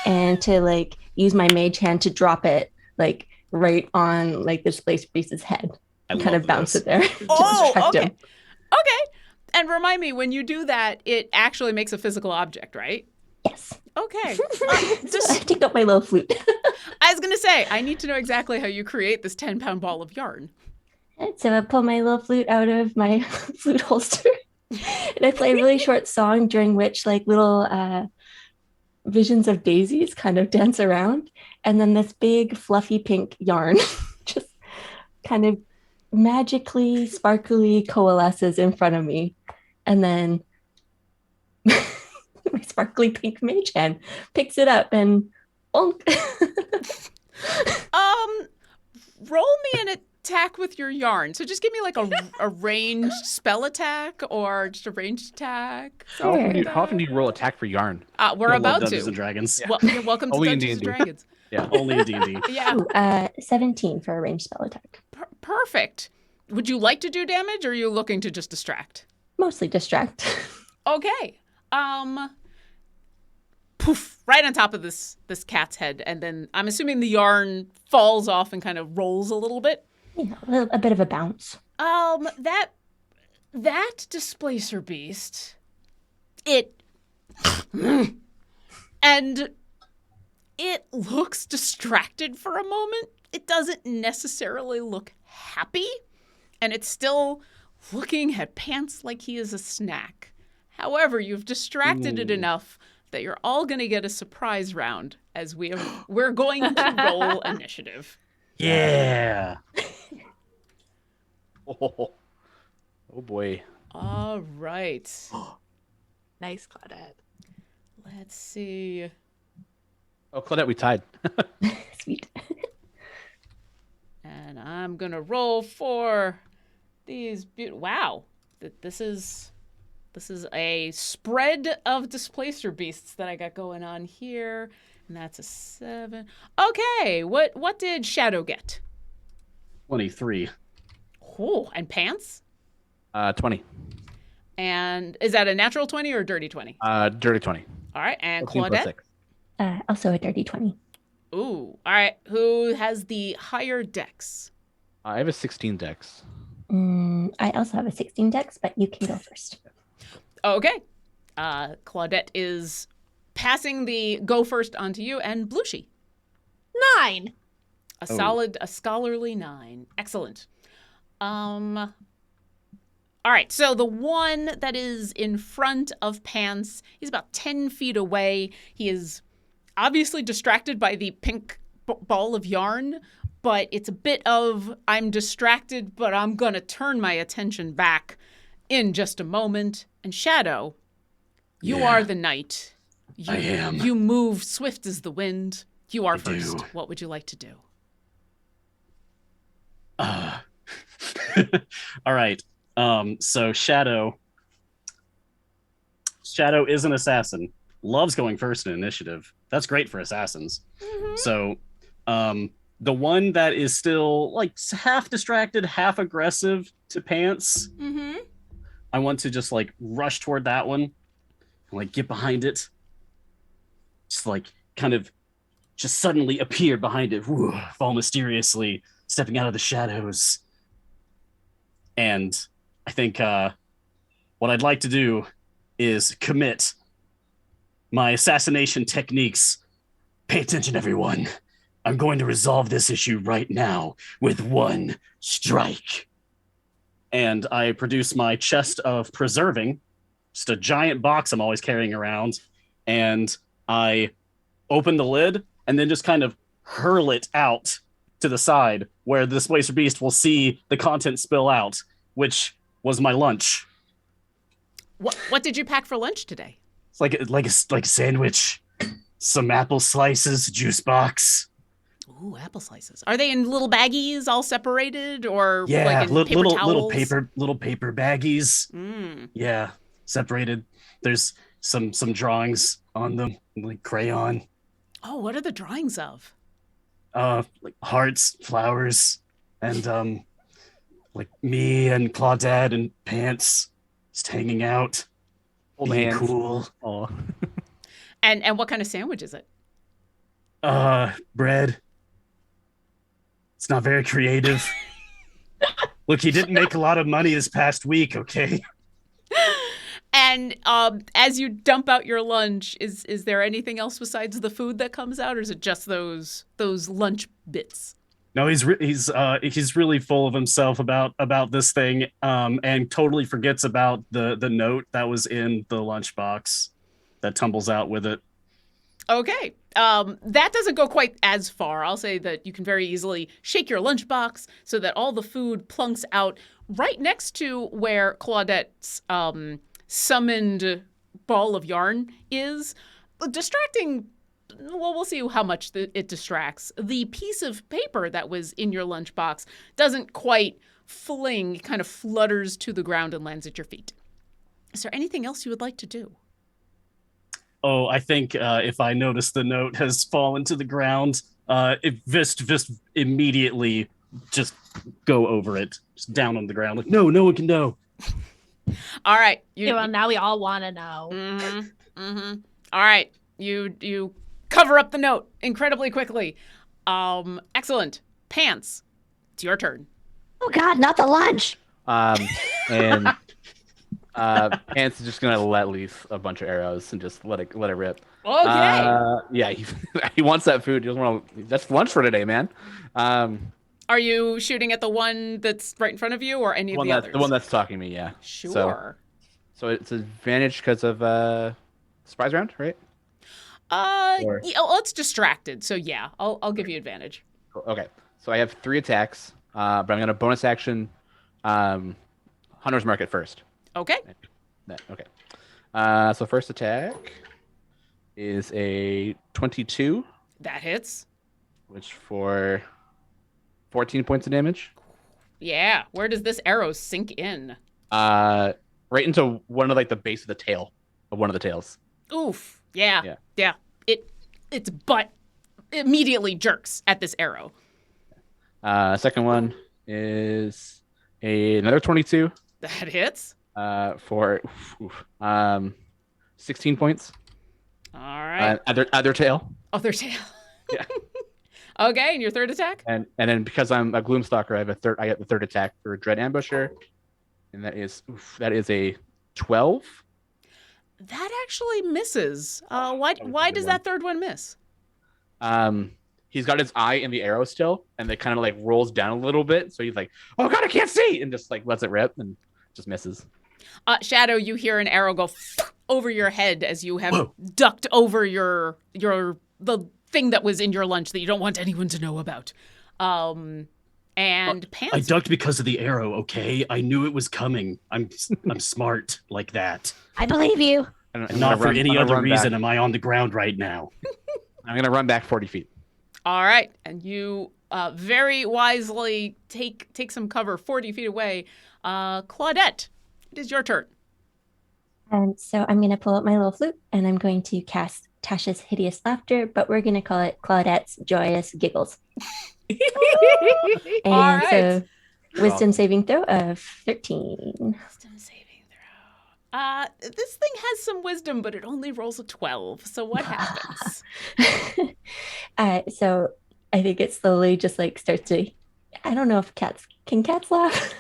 and to like use my mage hand to drop it like right on like the displaced priest's head and kind of bounce it there. Oh, okay. Okay. And remind me, when you do that, it actually makes a physical object, right? Yes. Okay. I take out my little flute. I was going to say, I need to know exactly how you create this 10-pound ball of yarn. And so I pull my little flute out of my flute holster and I play a really short song during which like little visions of daisies kind of dance around. And then this big fluffy pink yarn just kind of magically, sparkly coalesces in front of me. And then my sparkly pink mage hand picks it up and bonk. Roll me an attack with your yarn. So just give me like a ranged spell attack or just a ranged attack. How often do you roll attack for yarn? We're about to. Dungeons and Dragons. Yeah. Welcome to Dungeons and Dragons. Yeah, only in D&D. Yeah. 17 for a ranged spell attack. Perfect. Would you like to do damage, or are you looking to just distract? Mostly distract. Okay. Poof! Right on top of this cat's head, and then I'm assuming the yarn falls off and kind of rolls a little bit. Yeah, a bit of a bounce. That displacer beast, it and it looks distracted for a moment. It doesn't necessarily look happy, and it's still looking at Pants like he is a snack. However, you've distracted it enough that you're all going to get a surprise round as we're going to roll initiative. Yeah. Oh boy. All right. Nice, Claudette. Let's see. Oh, Claudette, we tied. Sweet. And I'm gonna roll for these. Wow, this is a spread of displacer beasts that I got going on here, and that's a 7. Okay, what did Shadow get? 23. Oh, and Pants. 20. And is that a natural 20 or a dirty 20? Dirty 20. All right, and 14 plus Claudette. 6. Also a dirty 20. Ooh, all right. Who has the higher dex? I have a 16 dex. I also have a 16 dex, but you can go first. Okay. Claudette is passing the go first onto you, and Blooshi. 9. A scholarly 9. Excellent. All right, so the one that is in front of Pants, he's about 10 feet away. He is obviously distracted by the pink ball of yarn, but it's a bit of, I'm distracted, but I'm going to turn my attention back in just a moment. And Shadow, you are the knight. I am. You move swift as the wind. You are I first. do. What would you like to do? All right. So Shadow is an assassin. Loves going first in initiative. That's great for assassins. Mm-hmm. So, the one that is still like half distracted, half aggressive to Pants, Mm-hmm. I want to just like rush toward that one, and, like get behind it, just like kind of just suddenly appear behind it, fall mysteriously, stepping out of the shadows. And I think what I'd like to do is commit my assassination techniques. Pay attention, everyone. I'm going to resolve this issue right now with one strike. And I produce my chest of preserving, just a giant box I'm always carrying around, and I open the lid and then just kind of hurl it out to the side where the Displacer Beast will see the content spill out, which was my lunch. What did you pack for lunch today? It's like a sandwich, some apple slices, juice box. Ooh, apple slices. Are they in little baggies, all separated, or Yeah, like in paper towels? little paper baggies. Mm. Yeah, separated. There's some drawings on them, like crayon. Oh, what are the drawings of? Like hearts, flowers, and like me and Claudette and Pants just hanging out, Old being hands. cool. Oh. And what kind of sandwich is it? Bread. It's not very creative. Look, he didn't make a lot of money this past week, okay? And as you dump out your lunch, is there anything else besides the food that comes out, or is it just those lunch bits? No, he's really full of himself about this thing, and totally forgets about the note that was in the lunchbox that tumbles out with it. Okay. That doesn't go quite as far. I'll say that you can very easily shake your lunchbox so that all the food plunks out right next to where Claudette's summoned ball of yarn is. Distracting, well, we'll see how much it distracts. The piece of paper that was in your lunchbox doesn't quite fling, it kind of flutters to the ground and lands at your feet. Is there anything else you would like to do? Oh, I think if I notice the note has fallen to the ground, just immediately just go over it, just down on the ground. Like, no one can know. All right. Well, now we all want to know. Mm-hmm. Mm-hmm. All right. You cover up the note incredibly quickly. Excellent. Pants, it's your turn. Oh God, not the lunch. And Pants is just gonna let loose a bunch of arrows and just let it rip. Okay. Yeah, he wants that food. He doesn't want to. That's lunch for today, man. Are you shooting at the one that's right in front of you, or any of the others? The one that's talking to me, yeah. Sure. So it's advantage because of surprise round, right? Or- Yeah, well, it's distracted, so yeah, I'll give you advantage. Okay. So I have 3 attacks, but I'm gonna bonus action Hunter's Mark at first. Okay. Okay. So first attack is a 22. That hits. which for 14 points of damage. Yeah. Where does this arrow sink in? Right into one of like the base of the tail of one of the tails. Oof. Yeah. Yeah. Yeah. Its butt immediately jerks at this arrow. Second one is another 22 That hits. for 16 points. All right. Other tail. Other tail. Yeah. Okay, and your third attack? And then because I'm a Gloomstalker, I get the third attack for Dread Ambusher, and that is a 12. That actually misses. Why does that third one miss? He's got his eye in the arrow still, and it kind of like rolls down a little bit, so he's like, "Oh God, I can't see!" and just like lets it rip and just misses. Shadow, you hear an arrow go over your head as you have Whoa. ducked over the thing that was in your lunch that you don't want anyone to know about. And Pants. I ducked because of the arrow, okay? I knew it was coming. I'm smart like that. I believe you. And not for any other reason am I on the ground right now. I'm gonna run back 40 feet. All right, and you very wisely take some cover 40 feet away. Claudette, it is your turn. So I'm going to pull out my little flute and I'm going to cast Tasha's Hideous Laughter, but we're going to call it Claudette's Joyous Giggles. And All right. so wisdom saving throw of 13. Wisdom saving throw. This thing has some wisdom, but it only rolls a 12. So what happens? So I think it slowly just like starts to, I don't know if cats laugh?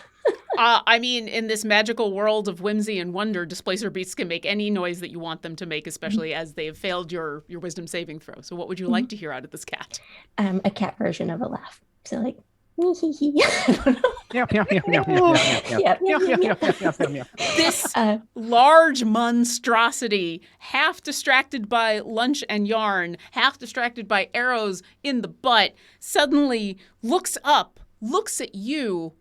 I mean, in this magical world of whimsy and wonder, displacer beasts can make any noise that you want them to make, especially as they have failed your wisdom saving throw. So what would you like to hear out of this cat? A cat version of a laugh. So like, This large monstrosity, half distracted by lunch and yarn, half distracted by arrows in the butt, suddenly looks up, looks at you.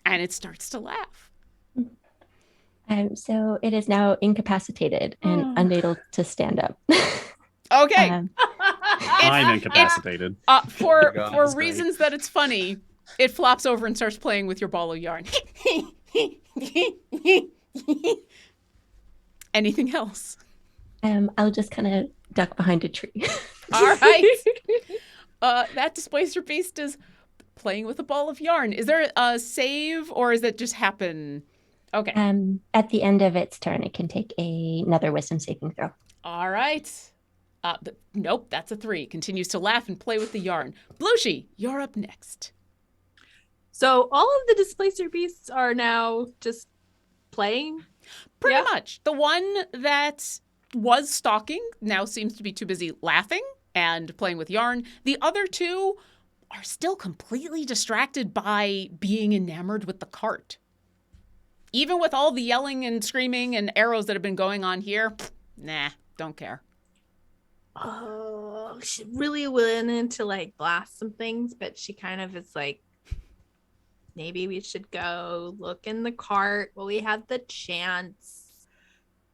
And it starts to laugh. So it is now incapacitated and unable to stand up. Okay. I'm incapacitated. For That's great. reasons that it's funny, it flops over and starts playing with your ball of yarn. Anything else? I'll just kind of duck behind a tree. All right. That displacer beast is playing with a ball of yarn. Is there a save or does that just happen? Okay. At the end of its turn, it can take another wisdom saving throw. All right. Nope, that's a 3. Continues to laugh and play with the yarn. Blooshi, you're up next. So all of the displacer beasts are now just playing? Pretty much. The one that was stalking now seems to be too busy laughing and playing with yarn. The other two are still completely distracted by being enamored with the cart. Even with all the yelling and screaming and arrows that have been going on here, nah, don't care. Oh, she's really willing to like blast some things, but she kind of is like, maybe we should go look in the cart while we have the chance.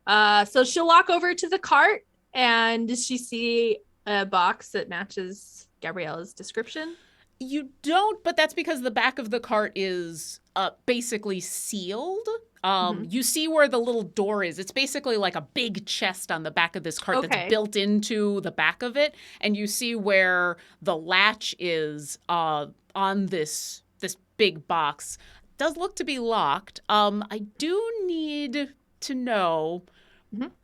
So she'll walk over to the cart, and does she see a box that matches Gabriella's description? You don't, but that's because the back of the cart is basically sealed. You see where the little door is. It's basically like a big chest on the back of this cart that's built into the back of it. And you see where the latch is on this big box. It does look to be locked. I do need to know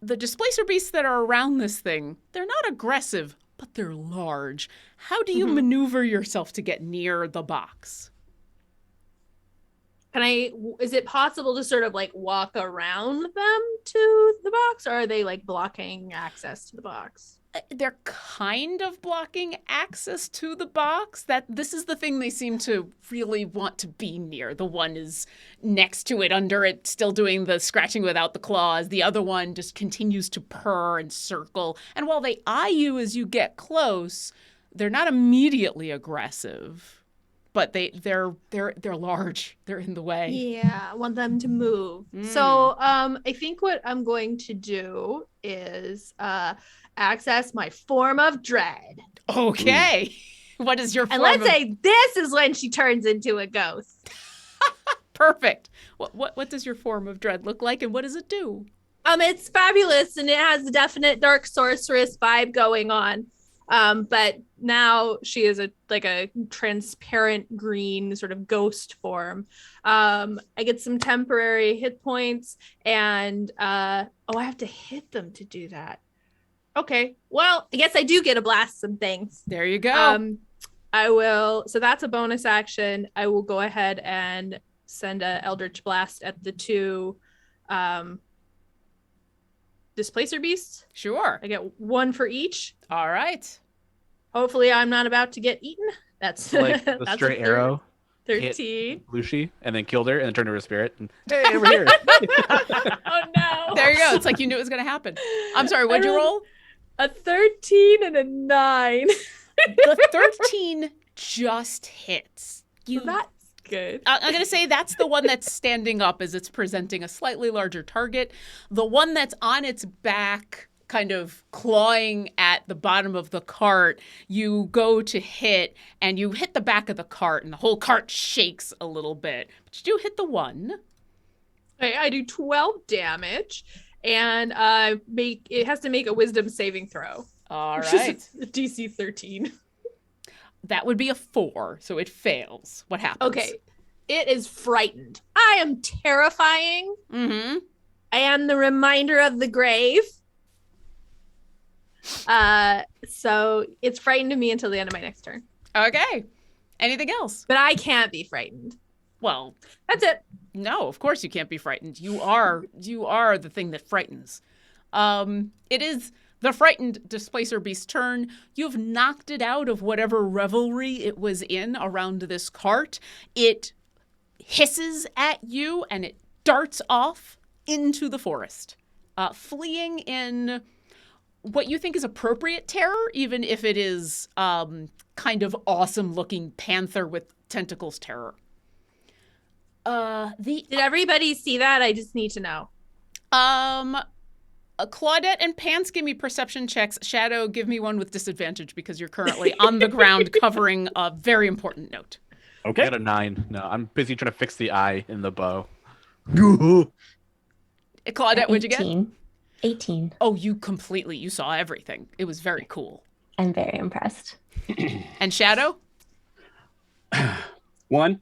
the displacer beasts that are around this thing, they're not aggressive, but they're large. How do you maneuver yourself to get near the box? Is it possible to sort of like walk around them to the box, or are they like blocking access to the box? They're kind of blocking access to the box. That this is the thing they seem to really want to be near. The one is next to it, under it, still doing the scratching without the claws. The other one just continues to purr and circle. And while they eye you as you get close, they're not immediately aggressive. but they're large. They're in the way. Yeah, I want them to move. Mm. So I think what I'm going to do is access my form of dread. Okay. What is your And form let's of... say this is when she turns into a ghost. Perfect. What does your form of dread look like, and what does it do? It's fabulous, and it has a definite dark sorceress vibe going on. But now she is a transparent green sort of ghost form. I get some temporary hit points, and I have to hit them to do that. Okay, well, I guess I do get to blast some things. There you go. I will. So that's a bonus action. I will go ahead and send a Eldritch Blast at the two Displacer Beasts. Sure. I get one for each. All right. Hopefully, I'm not about to get eaten. That's Like the that's straight arrow 13. Blooshi and then killed her and then turned her to a spirit. And, hey, over here. Oh no! There you go. It's like you knew it was going to happen. I'm sorry, what'd you roll? A 13 and a 9. The 13 just hits. That's good. I'm going to say that's the one that's standing up as it's presenting a slightly larger target. The one that's on its back, kind of clawing at the bottom of the cart, you go to hit, and you hit the back of the cart, and the whole cart shakes a little bit. But you do hit the one. Okay, I do 12 damage, and it has to make a Wisdom saving throw. All right. DC 13. That would be a 4, so it fails. What happens? Okay, it is frightened. I am terrifying. Mm-hmm. I am the reminder of the grave. So it's frightened of me until the end of my next turn. Okay. Anything else? But I can't be frightened. Well, That's it. no, of course you can't be frightened. You are the thing that frightens. It is the frightened Displacer Beast's turn. You've knocked it out of whatever revelry it was in around this cart. It hisses at you and it darts off into the forest, fleeing in what you think is appropriate terror, even if it is kind of awesome-looking panther with tentacles terror. Did everybody see that? I just need to know. Claudette and Pants give me perception checks. Shadow, give me one with disadvantage because you're currently on the ground covering a very important note. I Okay. got a 9. No, I'm busy trying to fix the eye in the bow. Claudette, what'd you get? 18. Oh, you saw everything. It was very cool. I'm very impressed. And Shadow? 1.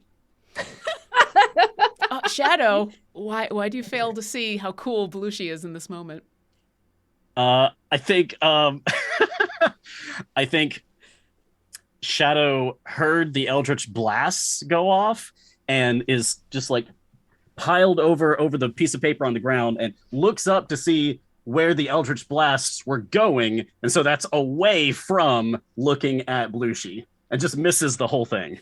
Shadow, why do you fail to see how cool Blooshi is in this moment? I think I think Shadow heard the Eldritch blasts go off and is just like piled over the piece of paper on the ground and looks up to see where the Eldritch blasts were going, and so that's away from looking at Blooshi and just misses the whole thing.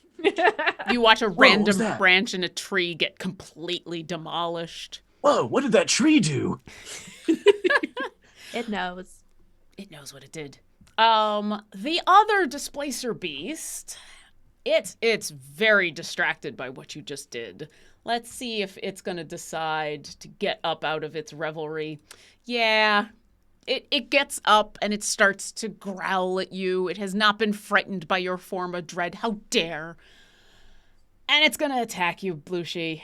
You watch a what was random that? branch in a tree get completely demolished. Whoa, what did that tree do? It knows. It knows what it did. The other Displacer Beast, it's very distracted by what you just did. Let's see if it's going to decide to get up out of its revelry. Yeah, it gets up and it starts to growl at you. It has not been frightened by your form of dread. How dare. And it's going to attack you, Blooshi.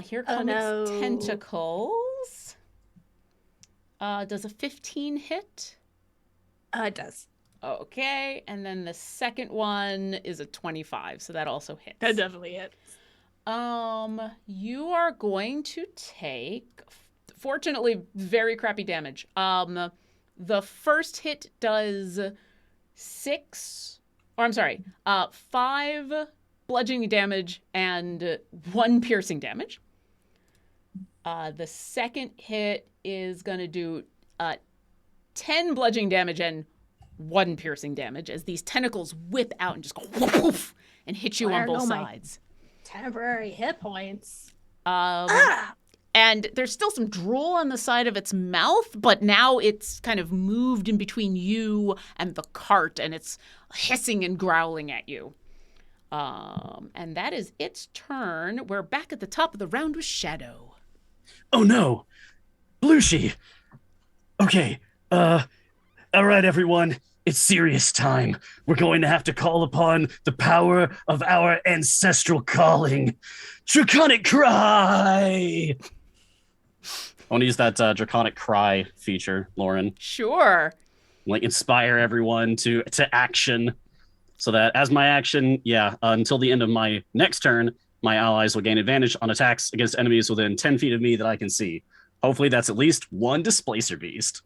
Here come its tentacles. Does a 15 hit? It does. Okay, and then the second one is a 25, so that also hits. That definitely hits. You are going to take, fortunately, very crappy damage. The first hit does 5 bludgeoning damage and 1 piercing damage. The second hit is going to do 10 bludgeoning damage and 1 piercing damage as these tentacles whip out and just go woof, woof, and hit you on both sides. Temporary hit points. And there's still some drool on the side of its mouth, but now it's kind of moved in between you and the cart, and it's hissing and growling at you. And that is its turn. We're back at the top of the round with Shadow. Oh no! Blooshi! Okay, all right, everyone. It's serious time. We're going to have to call upon the power of our ancestral calling. Draconic Cry! I want to use that Draconic Cry feature, Lauren. Sure. Like, inspire everyone to action. So that as my action, until the end of my next turn, my allies will gain advantage on attacks against enemies within 10 feet of me that I can see. Hopefully that's at least one Displacer Beast.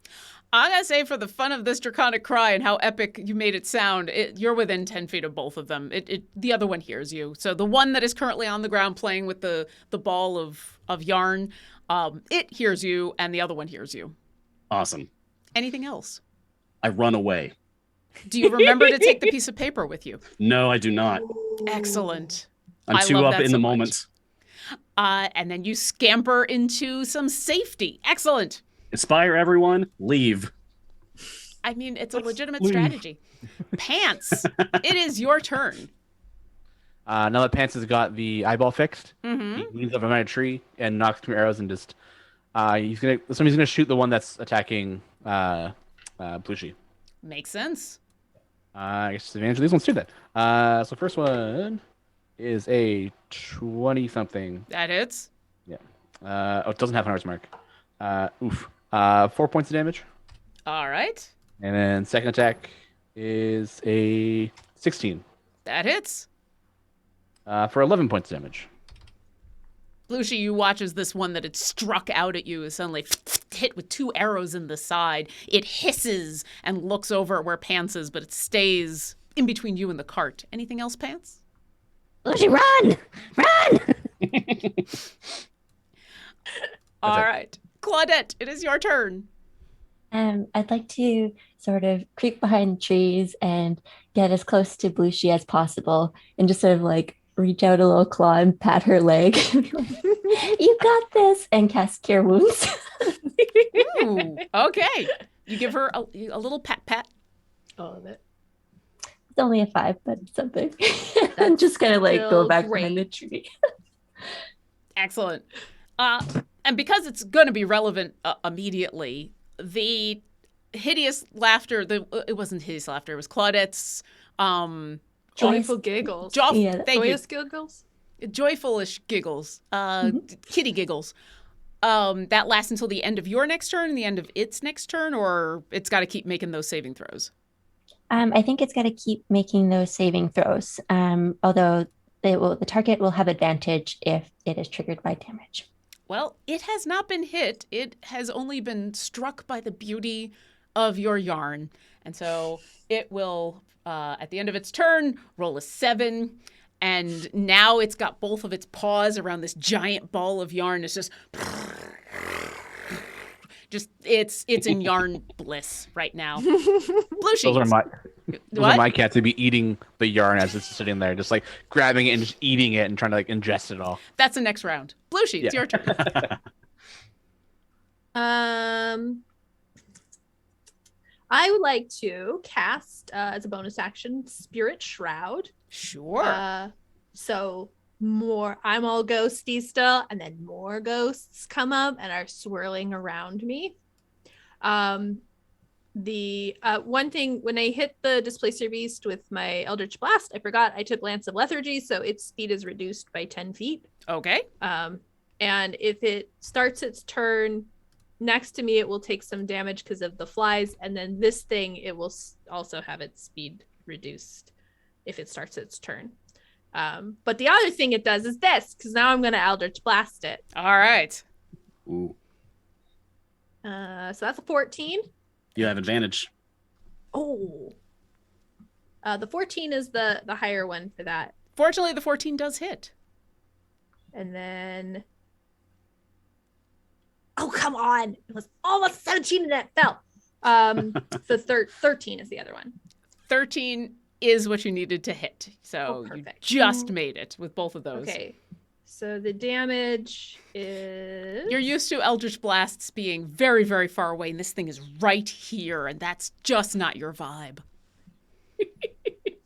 I'm going to say for the fun of this Draconic Cry and how epic you made it sound, you're within 10 feet of both of them. The other one hears you. So the one that is currently on the ground playing with the ball of yarn, it hears you, and the other one hears you. Awesome. Anything else? I run away. Do you remember to take the piece of paper with you? No, I do not. Excellent. I'm I too love up that in so the much. moment. And then you scamper into some safety. Excellent. Inspire everyone, leave. I mean, it's a legitimate leave. strategy. Pants, it is your turn. Now that Pants has got the eyeball fixed, Mm-hmm. he leans up behind a tree and knocks 2 arrows and just somebody's gonna shoot the one that's attacking Blooshi. Makes sense. I guess advantage of these ones too then. So first one is a 20-something. That hits. It doesn't have an arrows mark. 4 points of damage. All right. And then second attack is a 16 That hits. for 11 points of damage. Blooshi, you watch as this one that had struck out at you is suddenly hit with 2 arrows in the side. It hisses and looks over at where Pants is, but it stays in between you and the cart. Anything else, Pants? Blooshi, run! Run! All right. Claudette, it is your turn. I'd like to sort of creep behind trees and get as close to Blooshi as possible and just sort of like reach out a little claw and pat her leg. You got this, and cast Cure Wounds. Ooh, okay. You give her a little pat. All of it. It's only a 5, but it's something. I'm just gonna like go still back great. behind the tree. Excellent. And because it's going to be relevant immediately, the hideous laughter, it wasn't hideous laughter, it was Claudette's Joyful giggles. Yeah. Thank you. Joyous giggles. Joyfulish giggles, kitty giggles. That lasts until the end of your next turn and the end of its next turn, or it's got to keep making those saving throws? I think it's got to keep making those saving throws. Although the target will have advantage if it is triggered by damage. Well, it has not been hit. It has only been struck by the beauty of your yarn. And so it will, at the end of its turn, roll a 7. And now it's got both of its paws around this giant ball of yarn. It's just it's in yarn bliss right now. Blooshi. Those are my cats. They'd be eating the yarn as it's sitting there, just like grabbing it and just eating it and trying to like ingest it all. That's the next round. Blooshi, it's your turn. I would like to cast as a bonus action Spirit Shroud. Sure. So I'm all ghosty still, and then more ghosts come up and are swirling around me. The one thing, when I hit the Displacer Beast with my Eldritch Blast, I forgot I took Lance of Lethargy, so its speed is reduced by 10 feet. Okay. And if it starts its turn next to me, it will take some damage because of the flies, and then this thing, it will also have its speed reduced if it starts its turn. But the other thing it does is this, because now I'm going to Eldritch Blast it. All right. Ooh, So that's a 14. you have advantage. Oh. The 14 is the higher one for that. Fortunately, the 14 does hit. And then... Oh, come on. It was almost 17 and it fell. So 13 is the other one. 13 is what you needed to hit. So you perfect. just made it with both of those. Okay. So the damage is... You're used to Eldritch Blasts being very, very far away, and this thing is right here, and that's just not your vibe.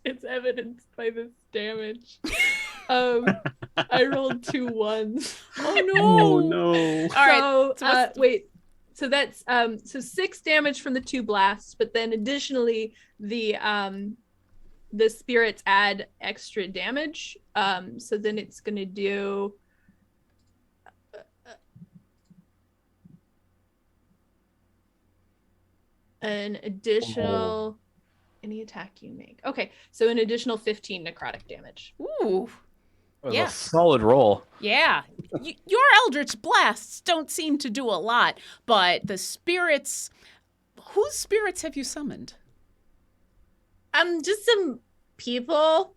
It's as evidenced by this damage. I rolled 2 1s. Oh no! Oh no! All right. So, wait. So that's so 6 damage from the 2 blasts, but then additionally the spirits add extra damage. So then it's gonna do an additional any attack you make. Okay, so an additional 15 necrotic damage. Ooh. That was Yeah. a solid roll. Yeah. Your Eldritch Blasts don't seem to do a lot, but the spirits... Whose spirits have you summoned? Just some people.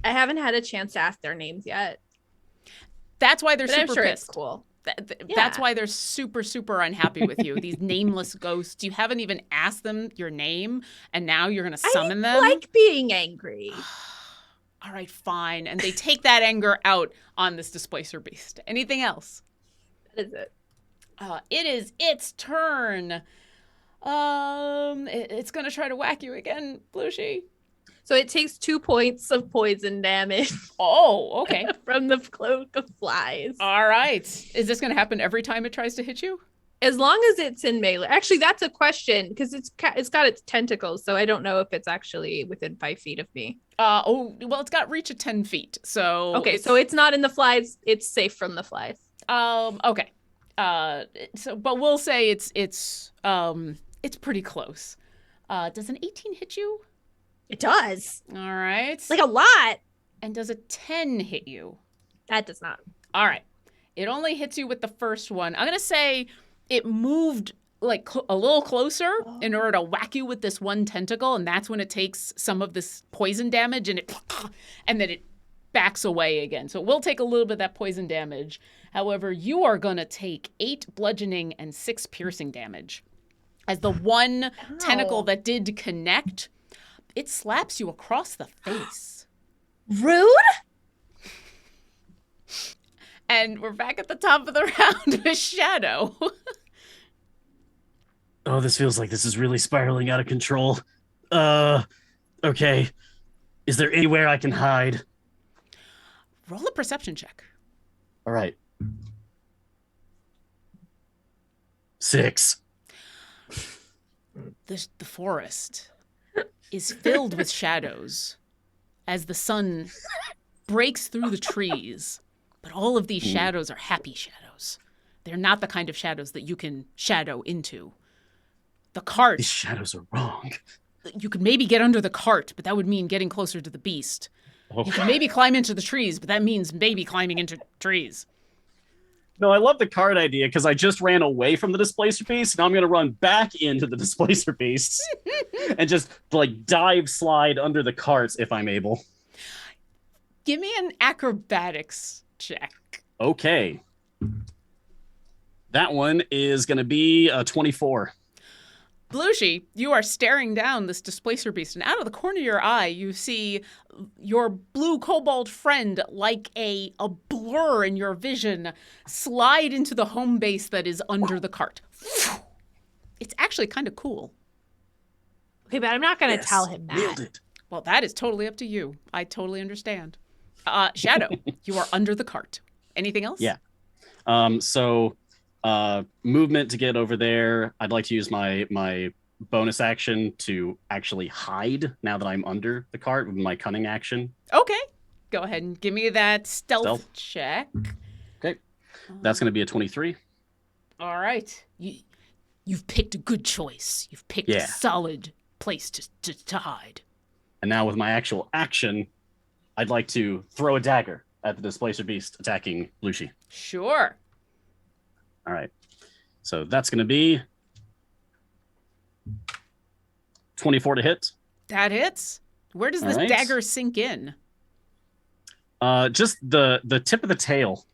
I haven't had a chance to ask their names yet. That's why they're But super I'm sure pissed. it's cool. That's why they're super, super unhappy with you. These nameless ghosts. You haven't even asked them your name, and now you're going to summon them? I like being angry. All right, fine. And they take that anger out on this displacer beast. Anything else? That is it. It is its turn. It's going to try to whack you again, Blooshi. So it takes 2 points of poison damage Oh, okay. from the cloak of flies. All right. Is this going to happen every time it tries to hit you? As long as it's in melee. Actually, that's a question because it's got its tentacles, so I don't know if it's actually within 5 feet of me. Well, it's got reach of 10 feet. So Okay, so it's not in the flies. It's safe from the flies. Okay. But we'll say it's pretty close. Does an 18 hit you? It does. All right. Like a lot. And does a 10 hit you? That does not. All right. It only hits you with the first one. I'm going to say it moved like a little closer in order to whack you with this one tentacle, and that's when it takes some of this poison damage and then it backs away again. So it will take a little bit of that poison damage. However, you are going to take 8 bludgeoning and 6 piercing damage. As the one tentacle that did connect, it slaps you across the face. Rude? And we're back at the top of the round with Shadow. Oh, this feels like this is really spiraling out of control. Okay. Is there anywhere I can hide? Roll a perception check. All right. 6. The forest is filled with shadows as the sun breaks through the trees. But all of these shadows are happy shadows. They're not the kind of shadows that you can shadow into. The cart, These shadows are wrong. you could maybe get under the cart, but that would mean getting closer to the beast. Oh. You can maybe climb into the trees, but that means maybe climbing into trees. No, I love the card idea because I just ran away from the displacer beast. Now I'm going to run back into the displacer beast and just like dive slide under the carts if I'm able. Give me an acrobatics check. Okay. That one is going to be a 24. Blooshi, you are staring down this displacer beast, and out of the corner of your eye, you see your blue kobold friend, like a blur in your vision, slide into the home base that is under the cart. It's actually kind of cool. Okay, but I'm not going to tell him that. Nailed it. Well, that is totally up to you. I totally understand. Shadow, you are under the cart. Anything else? Yeah. So movement to get over there. I'd like to use my bonus action to actually hide now that I'm under the cart with my cunning action. Okay. Go ahead and give me that stealth check. Okay. That's going to be a 23. All right. You've picked a good choice. You've picked a solid place to hide. And now with my actual action, I'd like to throw a dagger at the displacer beast attacking Blooshi. Sure. All right. So that's going to be 24 to hit. That hits. Where does this All right. dagger sink in? Just the tip of the tail.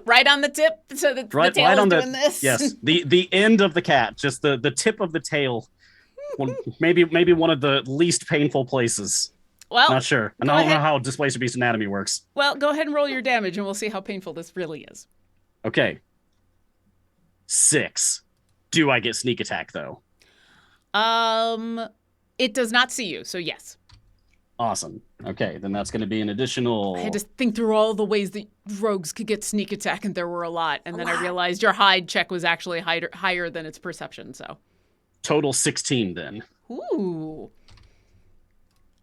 Right on the tip, so the Right, tail right is on doing the this. yes, the end of the cat, just the tip of the tail. Maybe one of the least painful places. Well, Not sure. I go don't know ahead. how displacer beast anatomy works. Well, go ahead and roll your damage, and we'll see how painful this really is. Okay. 6. Do I get sneak attack though? It does not see you, so yes. Awesome. Okay, then that's going to be an additional. I had to think through all the ways that rogues could get sneak attack, and there were a lot. And then I realized your hide check was actually higher than its perception, so. Total 16 then. Ooh.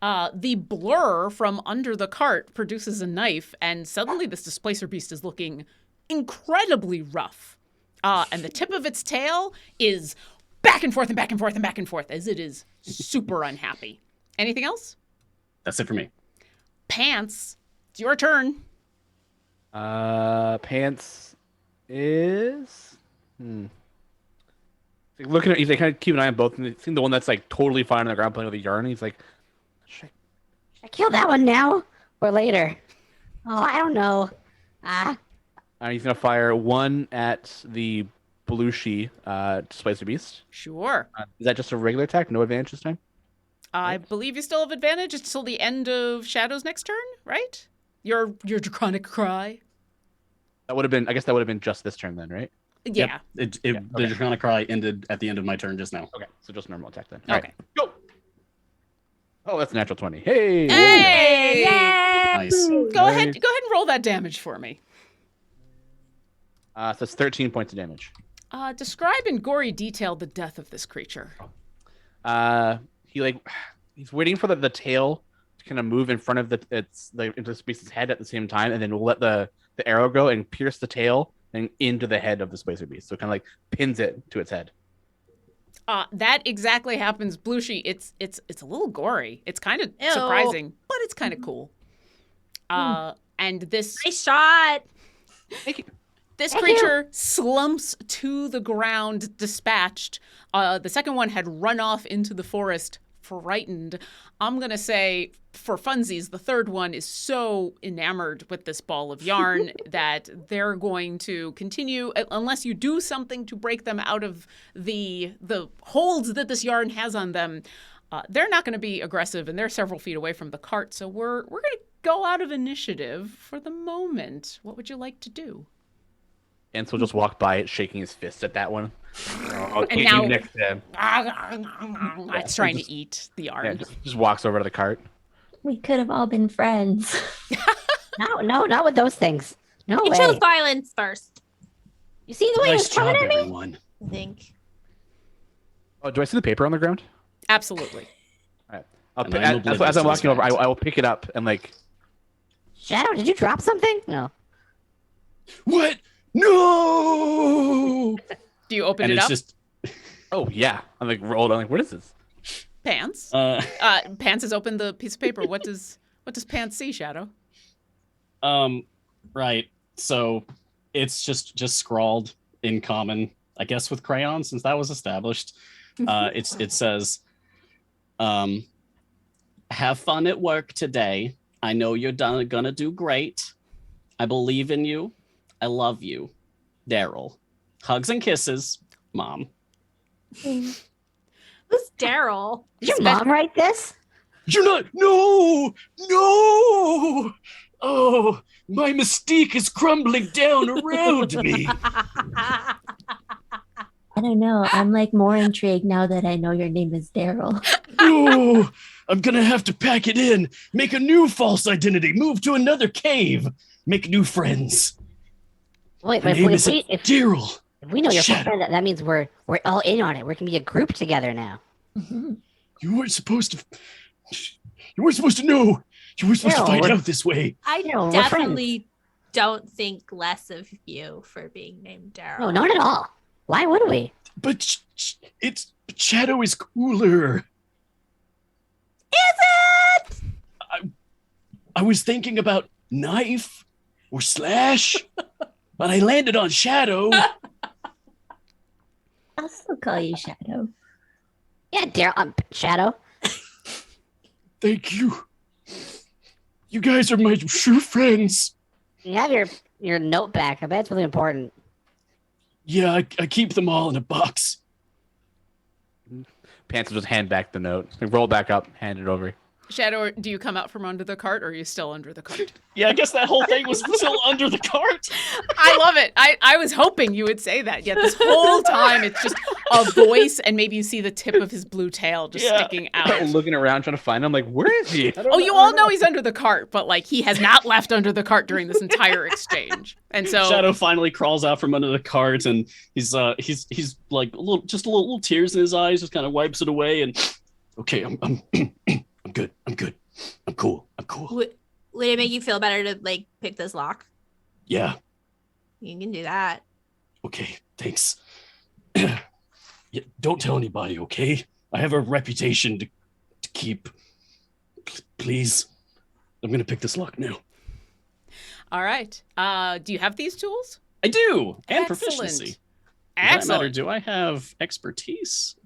The blur from under the cart produces a knife, and suddenly this displacer beast is looking incredibly rough. And the tip of its tail is back and forth and back and forth and back and forth as it is super unhappy. Anything else? That's it for me. Pants, it's your turn. Pants is. He's looking at. He's like kind of keeping an eye on both. And seeing the one that's like totally fine on the ground playing with a yarn. He's like, Should I kill that one now or later? Oh, I don't know. he's gonna fire one at the Blooshi displacer beast. Sure. Is that just a regular attack? No advantage this time? I believe you still have advantage until the end of Shadow's next turn, right? Your draconic cry. That would have been. I guess that would have been just this turn then, right? Yeah. Yep. Okay. The Draconic Cry ended at the end of my turn just now. Okay, so just normal attack then. Okay. All right, go. Oh, that's a natural 20. Hey. Hey! Nice. Go ahead and roll that damage for me. So it's 13 points of damage. Describe in gory detail the death of this creature. He's waiting for the tail to kind of move in front of into the beast's head at the same time, and then we'll let the arrow go and pierce the tail and into the head of the displacer beast. So it kind of like pins it to its head. That exactly happens, Blooshi. It's a little gory. It's kind of surprising, but it's kind of cool. And this Nice shot. This creature slumps to the ground, dispatched. The second one had run off into the forest, frightened. I'm going to say, for funsies, the third one is so enamored with this ball of yarn that they're going to continue, unless you do something to break them out of the holds that this yarn has on them. They're not going to be aggressive, and they're several feet away from the cart, so we're going to go out of initiative for the moment. What would you like to do? And so just walk by it, shaking his fist at that one. And now next to him. It's trying to eat the yarn. Yeah, just walks over to the cart. We could have all been friends. No, not with those things. No You way. chose violence first, You see the way Nice it's coming job, at me? everyone. I think. Oh, do I see the paper on the ground? Absolutely. All right. And I'm oblivious As I'm to walking this over, I fact. will pick it up and like. Shadow, did you drop something? No. What? No! Do you open And it it's up? just Oh yeah, I'm like rolled. I'm like, what is this? Pants. Pants has opened the piece of paper. What does Pants see, Shadow? right. So it's just scrawled in common, I guess, with crayon, since that was established. It says, have fun at work today. I know you're gonna do great. I believe in you. I love you. Daryl. Hugs and kisses. Mom. Who's Daryl? Did your mom write this? You're not. No! No! Oh, my mystique is crumbling down around me. I don't know. I'm like more intrigued now that I know your name is Daryl. No! I'm gonna have to pack it in, make a new false identity, move to another cave, make new friends. Wait, My but name if is Daryl. we know your full Shadow. friend, that means we're all in on it. We can be a group together now. Mhm. You weren't supposed to. You weren't supposed to know. You weren't supposed to No, find we're- out this way. I No, we're definitely don't think less of you for being named Daryl. No, not at all. Why would we? But Shadow is cooler. Is it? I was thinking about knife or slash, but I landed on Shadow. I'll still call you Shadow. Yeah, Daryl, Shadow. Thank you. You guys are my true friends. You have your note back. I bet it's really important. Yeah, I keep them all in a box. Pants will just hand back the note. Like, roll back up, hand it over. Shadow, do you come out from under the cart, or are you still under the cart? Yeah, I guess that whole thing was still under the cart. I love it. I was hoping you would say that. Yet this whole time it's just a voice, and maybe you see the tip of his blue tail just sticking out. Looking around, trying to find him. Like, where is he? Oh, you all know he's under the cart, but like he has not left under the cart during this entire exchange. And so Shadow finally crawls out from under the cart, and he's like just a little tears in his eyes, just kind of wipes it away, and okay, I'm I'm good, I'm cool. Would it make you feel better to like pick this lock? Yeah. You can do that. Okay, thanks. Yeah, don't tell anybody, okay? I have a reputation to keep. Please. I'm gonna pick this lock now. all right. Do you have these tools? I do! And Excellent. proficiency. For Excellent. that matter, do I have expertise?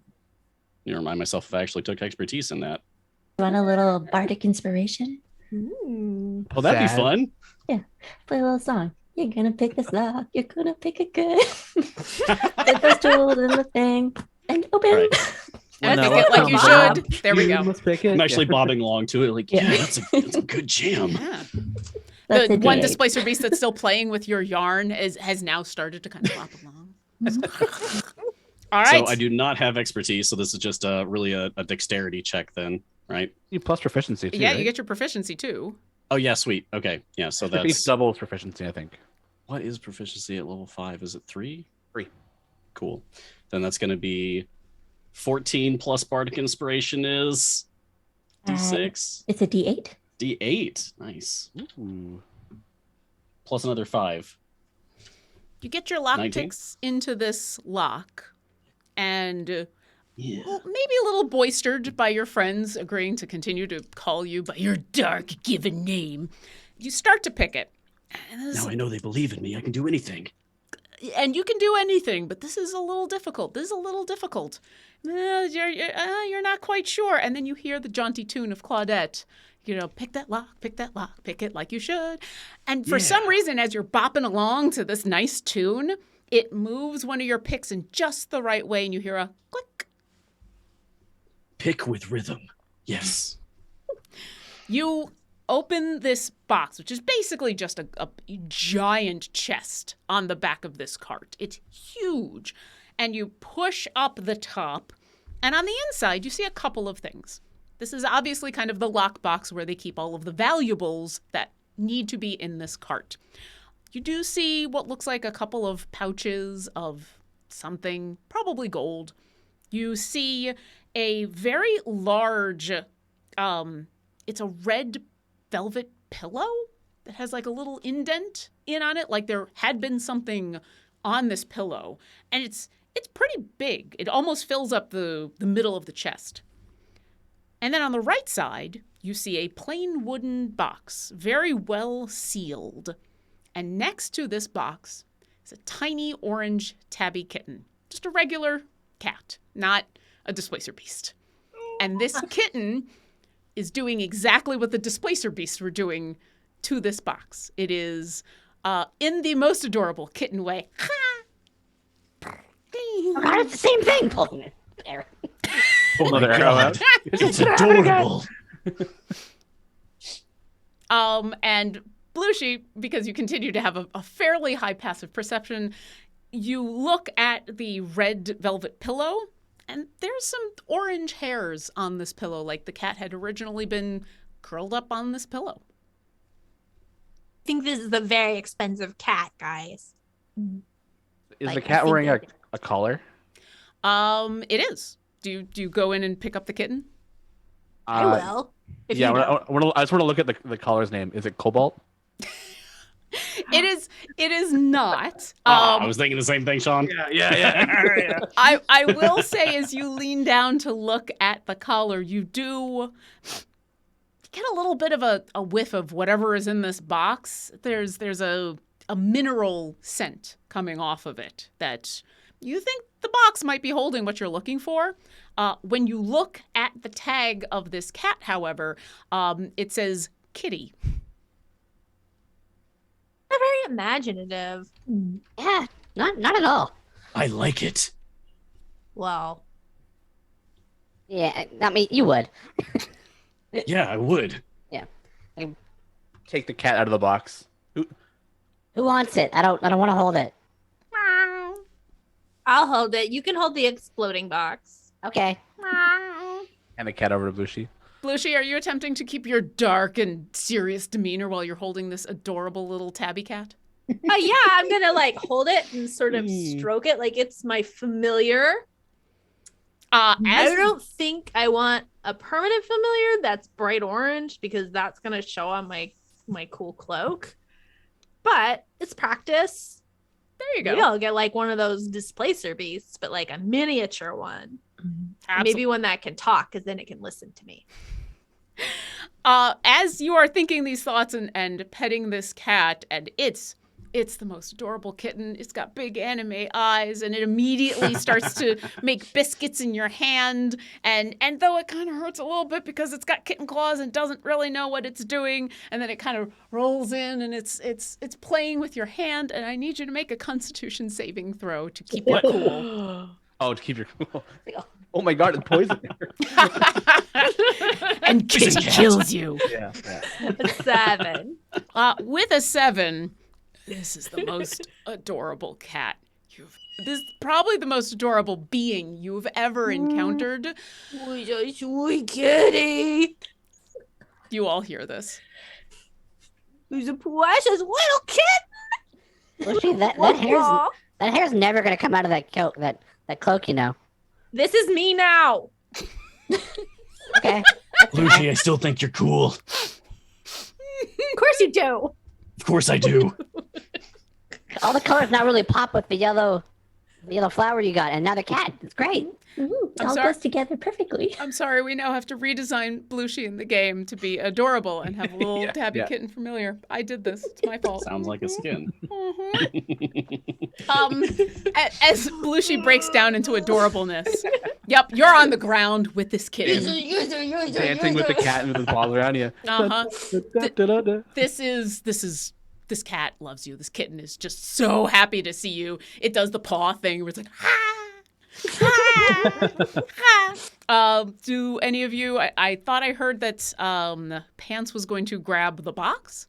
You remind myself if I actually took expertise in that. You want a little bardic inspiration? Ooh. Oh, that'd be Sad. fun. Play a little song. You're gonna pick this lock. You're gonna pick it good. Put those tools in the thing and open. Right. And No, pick it like you Bob. should. There we You go. must pick it. I'm actually Yeah. bobbing along to it, like, Yeah. yeah, that's a good jam. Yeah. That's The a one D8. displacer beast that's still playing with your yarn has now started to kind of flop along. All right. So I do not have expertise, so this is just really a dexterity check then, right? You plus proficiency too. Yeah, right? you get your proficiency too. Oh yeah, sweet. Okay, yeah. So At least that's doubles proficiency, I think. what is proficiency at level 5? Is it 3? 3. Cool. Then that's going to be 14 plus bardic inspiration is d6, It's a D8. d8. Nice. Ooh. Plus another 5. You get your 19. lockpicks into this lock, and Yeah. well, maybe a little boistered by your friends agreeing to continue to call you by your dark given name. You start to pick it. Now I know they believe in me. I can do anything. And you can do anything, but this is a little difficult. You're not quite sure. And then you hear the jaunty tune of Claudette. You know, pick that lock, pick it like you should. And for some reason, as you're bopping along to this nice tune, it moves one of your picks in just the right way, and you hear a click. Pick with rhythm. Yes. You open this box, which is basically just a giant chest on the back of this cart. It's huge. And you push up the top, and on the inside, you see a couple of things. This is obviously kind of the lockbox where they keep all of the valuables that need to be in this cart. You do see what looks like a couple of pouches of something, probably gold. You see a very large, it's a red velvet pillow that has like a little indent in on it, like there had been something on this pillow. And it's pretty big. It almost fills up the middle of the chest. And then on the right side, you see a plain wooden box, very well sealed. And next to this box is a tiny orange tabby kitten. Just a regular cat, not a displacer beast. And this kitten is doing exactly what the displacer beasts were doing to this box. It is in the most adorable kitten way. Oh, God, it's the same thing. Pulling it there. Oh my Another arrow god. out. It's adorable. And Blooshi, because you continue to have a fairly high passive perception, you look at the red velvet pillow, and there's some orange hairs on this pillow, like the cat had originally been curled up on this pillow. I think this is a very expensive cat, guys. Is Like, the I cat think wearing that- a collar? It is. Do you go in and pick up the kitten? I will. If Yeah, you don't. I just want to look at the collar's name. Is it Cobalt? It is not. I was thinking the same thing, Sean. Yeah. I will say, as you lean down to look at the collar, you do get a little bit of a whiff of whatever is in this box. There's a mineral scent coming off of it that you think the box might be holding what you're looking for. When you look at the tag of this cat, however, it says kitty. They're very imaginative. Yeah, not at all. I like it. Well, Yeah, not me. You would. Yeah, I would. Take the cat out of the box. Who wants it? I don't want to hold it. I'll hold it. You can hold the exploding box. Okay. And the cat over to Blooshi. Blooshi, are you attempting to keep your dark and serious demeanor while you're holding this adorable little tabby cat? Yeah, I'm gonna like hold it and sort of stroke it like it's my familiar. I don't think I want a permanent familiar that's bright orange because that's gonna show on my cool cloak. But it's practice. There you go. Maybe I'll get like one of those displacer beasts, but like a miniature one. Absolutely. Maybe one that can talk, because then it can listen to me. As you are thinking these thoughts and petting this cat, and it's the most adorable kitten. It's got big anime eyes, and it immediately starts to make biscuits in your hand. And though it kind of hurts a little bit because it's got kitten claws and doesn't really know what it's doing, and then it kind of rolls in and it's playing with your hand. And I need you to make a Constitution saving throw to keep it cool. Oh, to keep your cool. Oh my god, it's poison. And kitty kills you. Yeah. 7. With a 7, this is the most adorable cat this is probably the most adorable being you've ever encountered. Sweet kitty. You all hear this. Who's a precious little kitten. Blooshi, that hair's never gonna come out of that cloak, you know. This is me now. Okay. Blooshi, I still think you're cool. Of course you do. Of course I do. All the colors not really pop with the yellow flower you got, and now the cat. It's great. It I'm all sorry. goes together perfectly. I'm sorry, we now have to redesign Blooshi in the game to be adorable and have a little tabby kitten familiar. I did this. It's my fault. Sounds like a skin. As Blooshi breaks down into adorableness. Yep, you're on the ground with this kitten. Dancing with the cat and with the paws around you. Uh-huh. This cat loves you. This kitten is just so happy to see you. It does the paw thing where it's like, do any of you, I thought I heard that Pants was going to grab the box.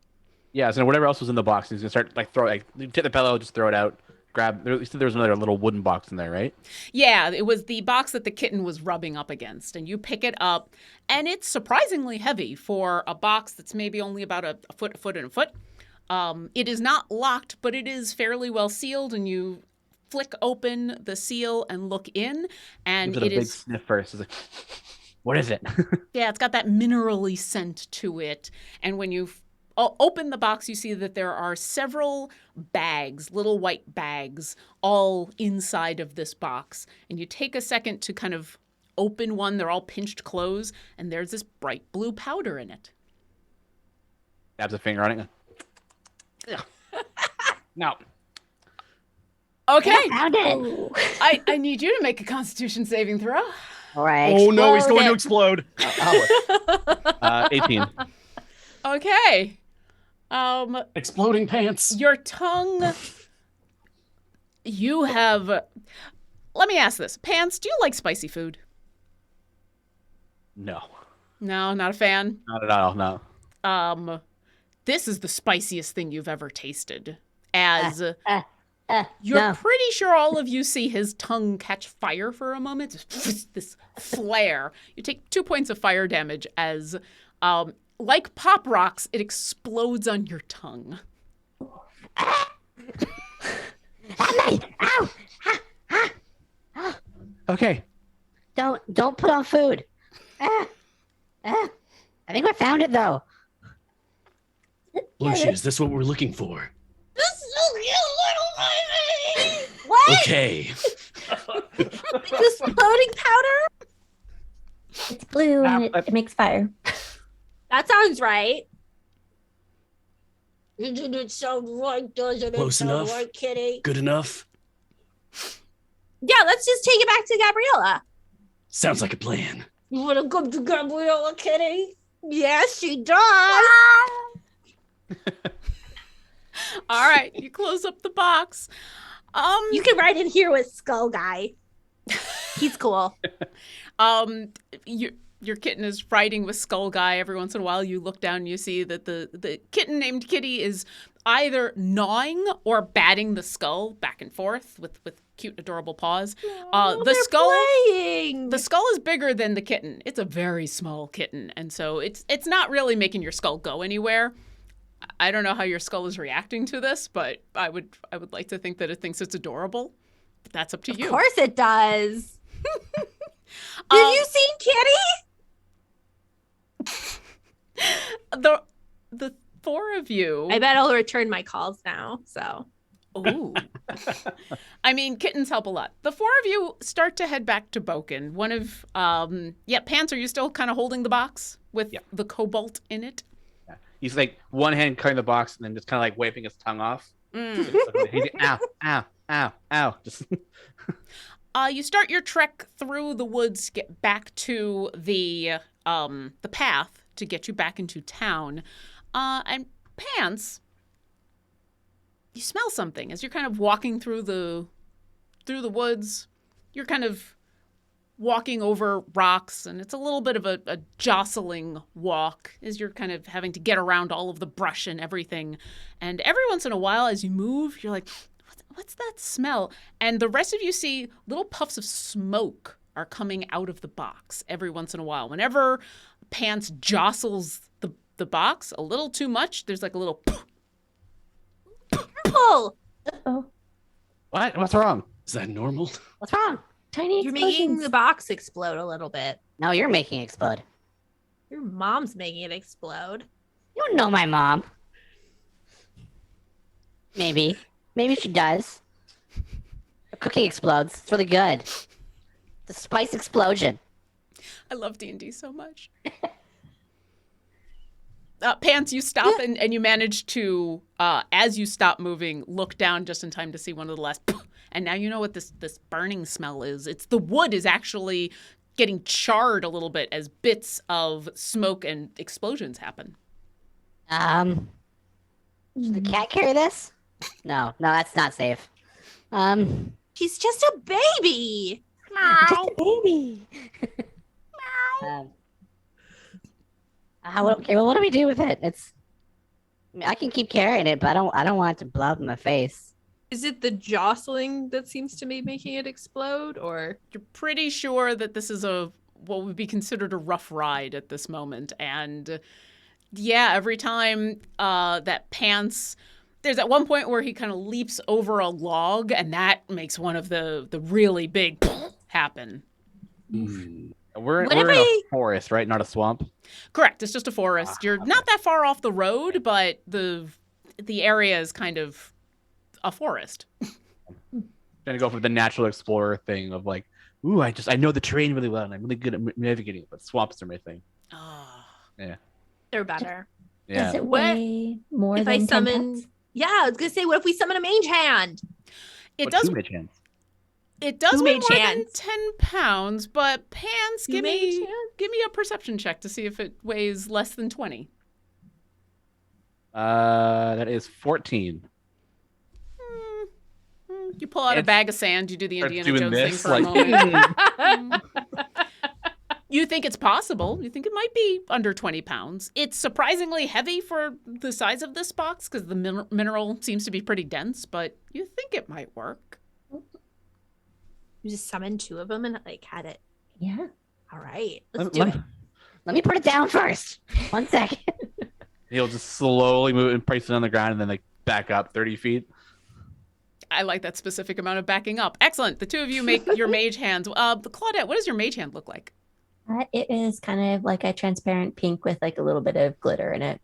Yeah, so whatever else was in the box, he's gonna start take the pillow, just throw it out. You said there was another little wooden box in there, right? Yeah, it was the box that the kitten was rubbing up against, and you pick it up, and it's surprisingly heavy for a box that's maybe only about a foot and a foot. It is not locked, but it is fairly well sealed, and you flick open the seal and look in, and it is a big sniff first. It's like, what is it? Yeah, it's got that minerally scent to it, and when you open the box, you see that there are several bags, little white bags, all inside of this box, and you take a second to kind of open one. They're all pinched closed, and there's this bright blue powder in it. Dabs a finger on it. No. Okay. Found it. I need you to make a Constitution saving throw. All right. Oh no, he's going to explode. 18. Okay. Exploding pants. Your tongue. You have. Let me ask this. Pants, do you like spicy food? No. No, not a fan. Not at all, no. This is the spiciest thing you've ever tasted. As you're no. pretty sure all of you see his tongue catch fire for a moment. This flare. You take 2 points of fire damage as, like pop rocks, it explodes on your tongue. Ow! Okay. Don't put on food. I think I found it though. Blooshi, is this what we're looking for? This is so cute, little baby. What? Okay. This floating powder? It's blue and it makes fire. That sounds right. Doesn't it sound right? Doesn't Close it sound enough. right, kitty? Good enough? Yeah, let's just take it back to Gabriella. Sounds like a plan. You want to come to Gabriella, kitty? Yes, she does. All right, you close up the box. You can ride in here with Skull Guy. He's cool. Your kitten is riding with Skull Guy. Every once in a while, you look down and you see that the kitten named Kitty is either gnawing or batting the skull back and forth with cute, adorable paws. Oh, The they're skull. playing. The skull is bigger than the kitten. It's a very small kitten, and so it's not really making your skull go anywhere. I don't know how your skull is reacting to this, but I would like to think that it thinks it's adorable. But that's up to you. Of course it does. Did you see Kitty? The four of you. I bet I'll return my calls now. So. Ooh. I mean, kittens help a lot. The four of you start to head back to Boken. One of, Pants, are you still kind of holding the box with the cobalt in it? Yeah. He's like one hand cutting the box and then just kind of like wiping his tongue off. He's ow, ow, ow, ow. Just you start your trek through the woods, get back to the path to get you back into town. And Pants, you smell something as you're kind of walking through the woods. You're kind of walking over rocks, and it's a little bit of a jostling walk as you're kind of having to get around all of the brush and everything. And every once in a while, as you move, you're like, what's that smell? And the rest of you see little puffs of smoke are coming out of the box every once in a while. Whenever Pants jostles the box a little too much, there's like a little Oh, Oh, what? What's wrong? Is that normal? What's wrong? tiny you're making explosions. the box explode a little bit. No, you're making it explode. Your mom's making it explode. You don't know my mom. Maybe. Maybe she does. Her cooking explodes. It's really good. The spice explosion. I love D&D so much. Pants, you stop and you manage to, as you stop moving, look down just in time to see one of the last. And now you know what this burning smell is. It's the wood is actually getting charred a little bit as bits of smoke and explosions happen. Should the cat carry this? No, that's not safe. She's just a baby. Just a baby. Okay, well, what do we do with it? I mean, I can keep carrying it, but I don't want it to blow up in my face. Is it the jostling that seems to be making it explode, or You're pretty sure that this is what would be considered a rough ride at this moment. And yeah, every time that Pants, there's at one point where he kind of leaps over a log, and that makes one of the really big happen. We're in a forest, right? Not a swamp. Correct. It's just a forest. You're not that far off the road, but the area is kind of a forest. Trying to go for the natural explorer thing of like, ooh, I know the terrain really well, and I'm really good at navigating it, but swamps are my thing. Yeah. they're better? Yeah. Does it What weigh more If than I 10 summon, pounds? yeah, I was gonna say, what if we summon a mage hand? It But does. two mage hands. It does Who weigh made more than chance? 10 pounds, but Pants, give made me a perception check to see if it weighs less than 20. That is 14. You pull out a It's- bag of sand. You do the Starts Indiana doing Jones thing this, for like, a moment. You think it's possible. You think it might be under 20 pounds. It's surprisingly heavy for the size of this box because the mineral seems to be pretty dense, but you think it might work. You just summoned two of them and like had it. Yeah. All right, let's do it. Let me put it down first. 1 second. He'll just slowly move and place it on the ground and then like back up 30 feet. I like that specific amount of backing up. Excellent. The two of you make your mage hands. Claudette, what does your mage hand look like? It is kind of like a transparent pink with like a little bit of glitter in it.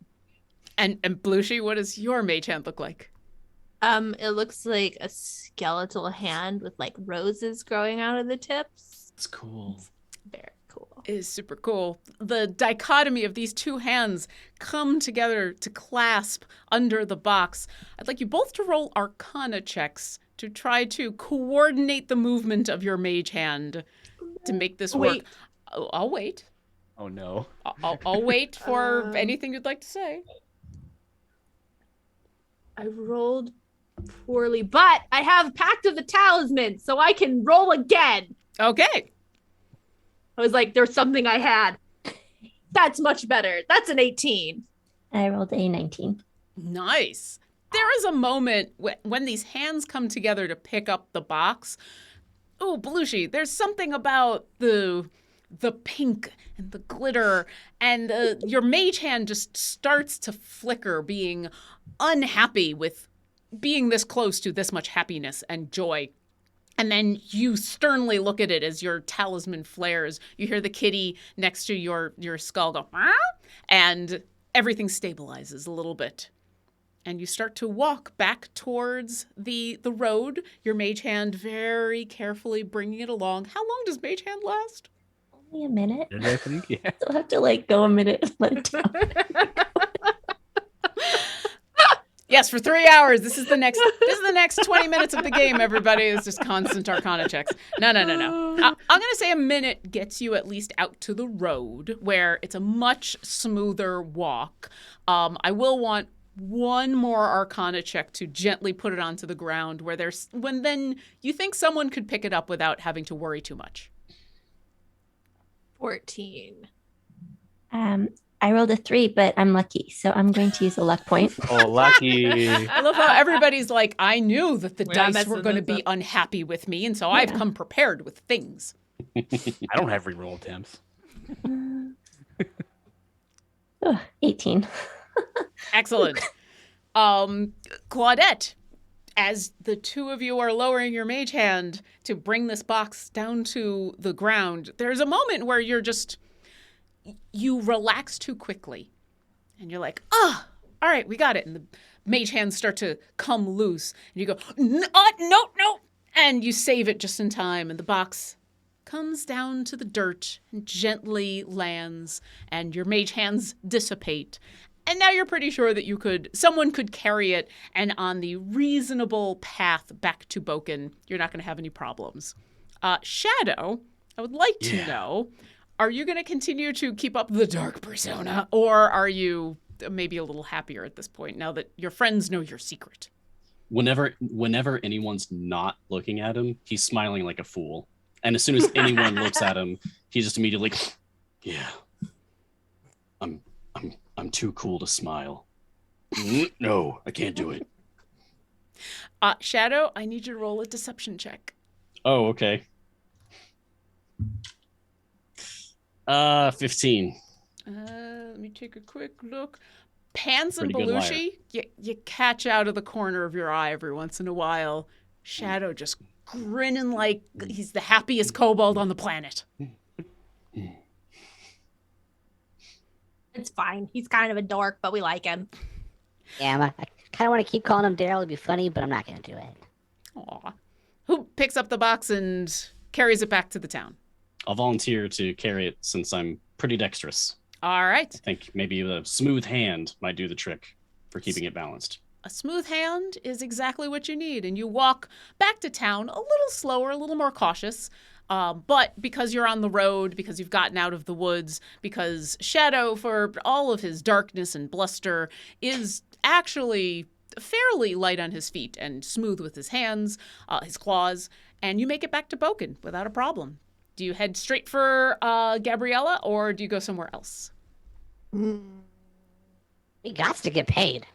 And Blooshi, what does your mage hand look like? It looks like a skeletal hand with like roses growing out of the tips. It's cool. Very cool. It is super cool. The dichotomy of these two hands come together to clasp under the box. I'd like you both to roll Arcana checks to try to coordinate the movement of your mage hand to make this work. Wait. I'll wait. Oh no. I'll wait for anything you'd like to say. I rolled poorly, but I have Pact of the Talisman, so I can roll again. Okay. I was like, there's something I had. That's much better. That's an 18. I rolled a 19. Nice. there is a moment when these hands come together to pick up the box. Oh, Blooshi, there's something about the pink and the glitter, and your mage hand just starts to flicker, being unhappy with being this close to this much happiness and joy. And then you sternly look at it as your talisman flares. You hear the kitty next to your skull go, "Meow," and everything stabilizes a little bit. And you start to walk back towards the road, your mage hand very carefully bringing it along. How long does mage hand last? Only a minute. I think, yeah. I'll have to like go a minute and let it down. Yes, for 3 hours. This is the next 20 minutes of the game, everybody. It's just constant Arcana checks. No. I'm going to say a minute gets you at least out to the road, where it's a much smoother walk. I will want one more Arcana check to gently put it onto the ground, when then you think someone could pick it up without having to worry too much. 14. I rolled a 3, but I'm lucky, so I'm going to use a luck point. Oh, lucky. I love how everybody's like, I knew that the We're not dice were messing going to this be up. unhappy with me, and so I've Yeah. come prepared with things. I don't have reroll attempts. 18. Excellent. Claudette, as the two of you are lowering your mage hand to bring this box down to the ground, there's a moment where you relax too quickly. And you're like, all right, we got it. And the mage hands start to come loose. And you go, no. And you save it just in time. And the box comes down to the dirt and gently lands. And your mage hands dissipate. And now you're pretty sure that someone could carry it. And on the reasonable path back to Boken, you're not going to have any problems. Shadow, I would like to know, are you going to continue to keep up the dark persona, or are you maybe a little happier at this point now that your friends know your secret? Whenever anyone's not looking at him, he's smiling like a fool. And as soon as anyone looks at him, he's just immediately, yeah, I'm too cool to smile. No, I can't do it. Shadow, I need you to roll a deception check. Oh, okay. 15. Let me take a quick look. Pans and Pretty good Blooshi, you catch out of the corner of your eye every once in a while. Shadow just grinning like he's the happiest kobold on the planet. It's fine. He's kind of a dork, but we like him. Yeah, I kind of want to keep calling him Daryl. It'd be funny, but I'm not going to do it. Aw. Who picks up the box and carries it back to the town? I'll volunteer to carry it since I'm pretty dexterous. All right. I think maybe a smooth hand might do the trick for keeping it balanced. A smooth hand is exactly what you need, and you walk back to town a little slower, a little more cautious. But because you're on the road, because you've gotten out of the woods, because Shadow, for all of his darkness and bluster, is actually fairly light on his feet and smooth with his hands, his claws, and you make it back to Boken without a problem. Do you head straight for Gabriella, or do you go somewhere else? We got to get paid.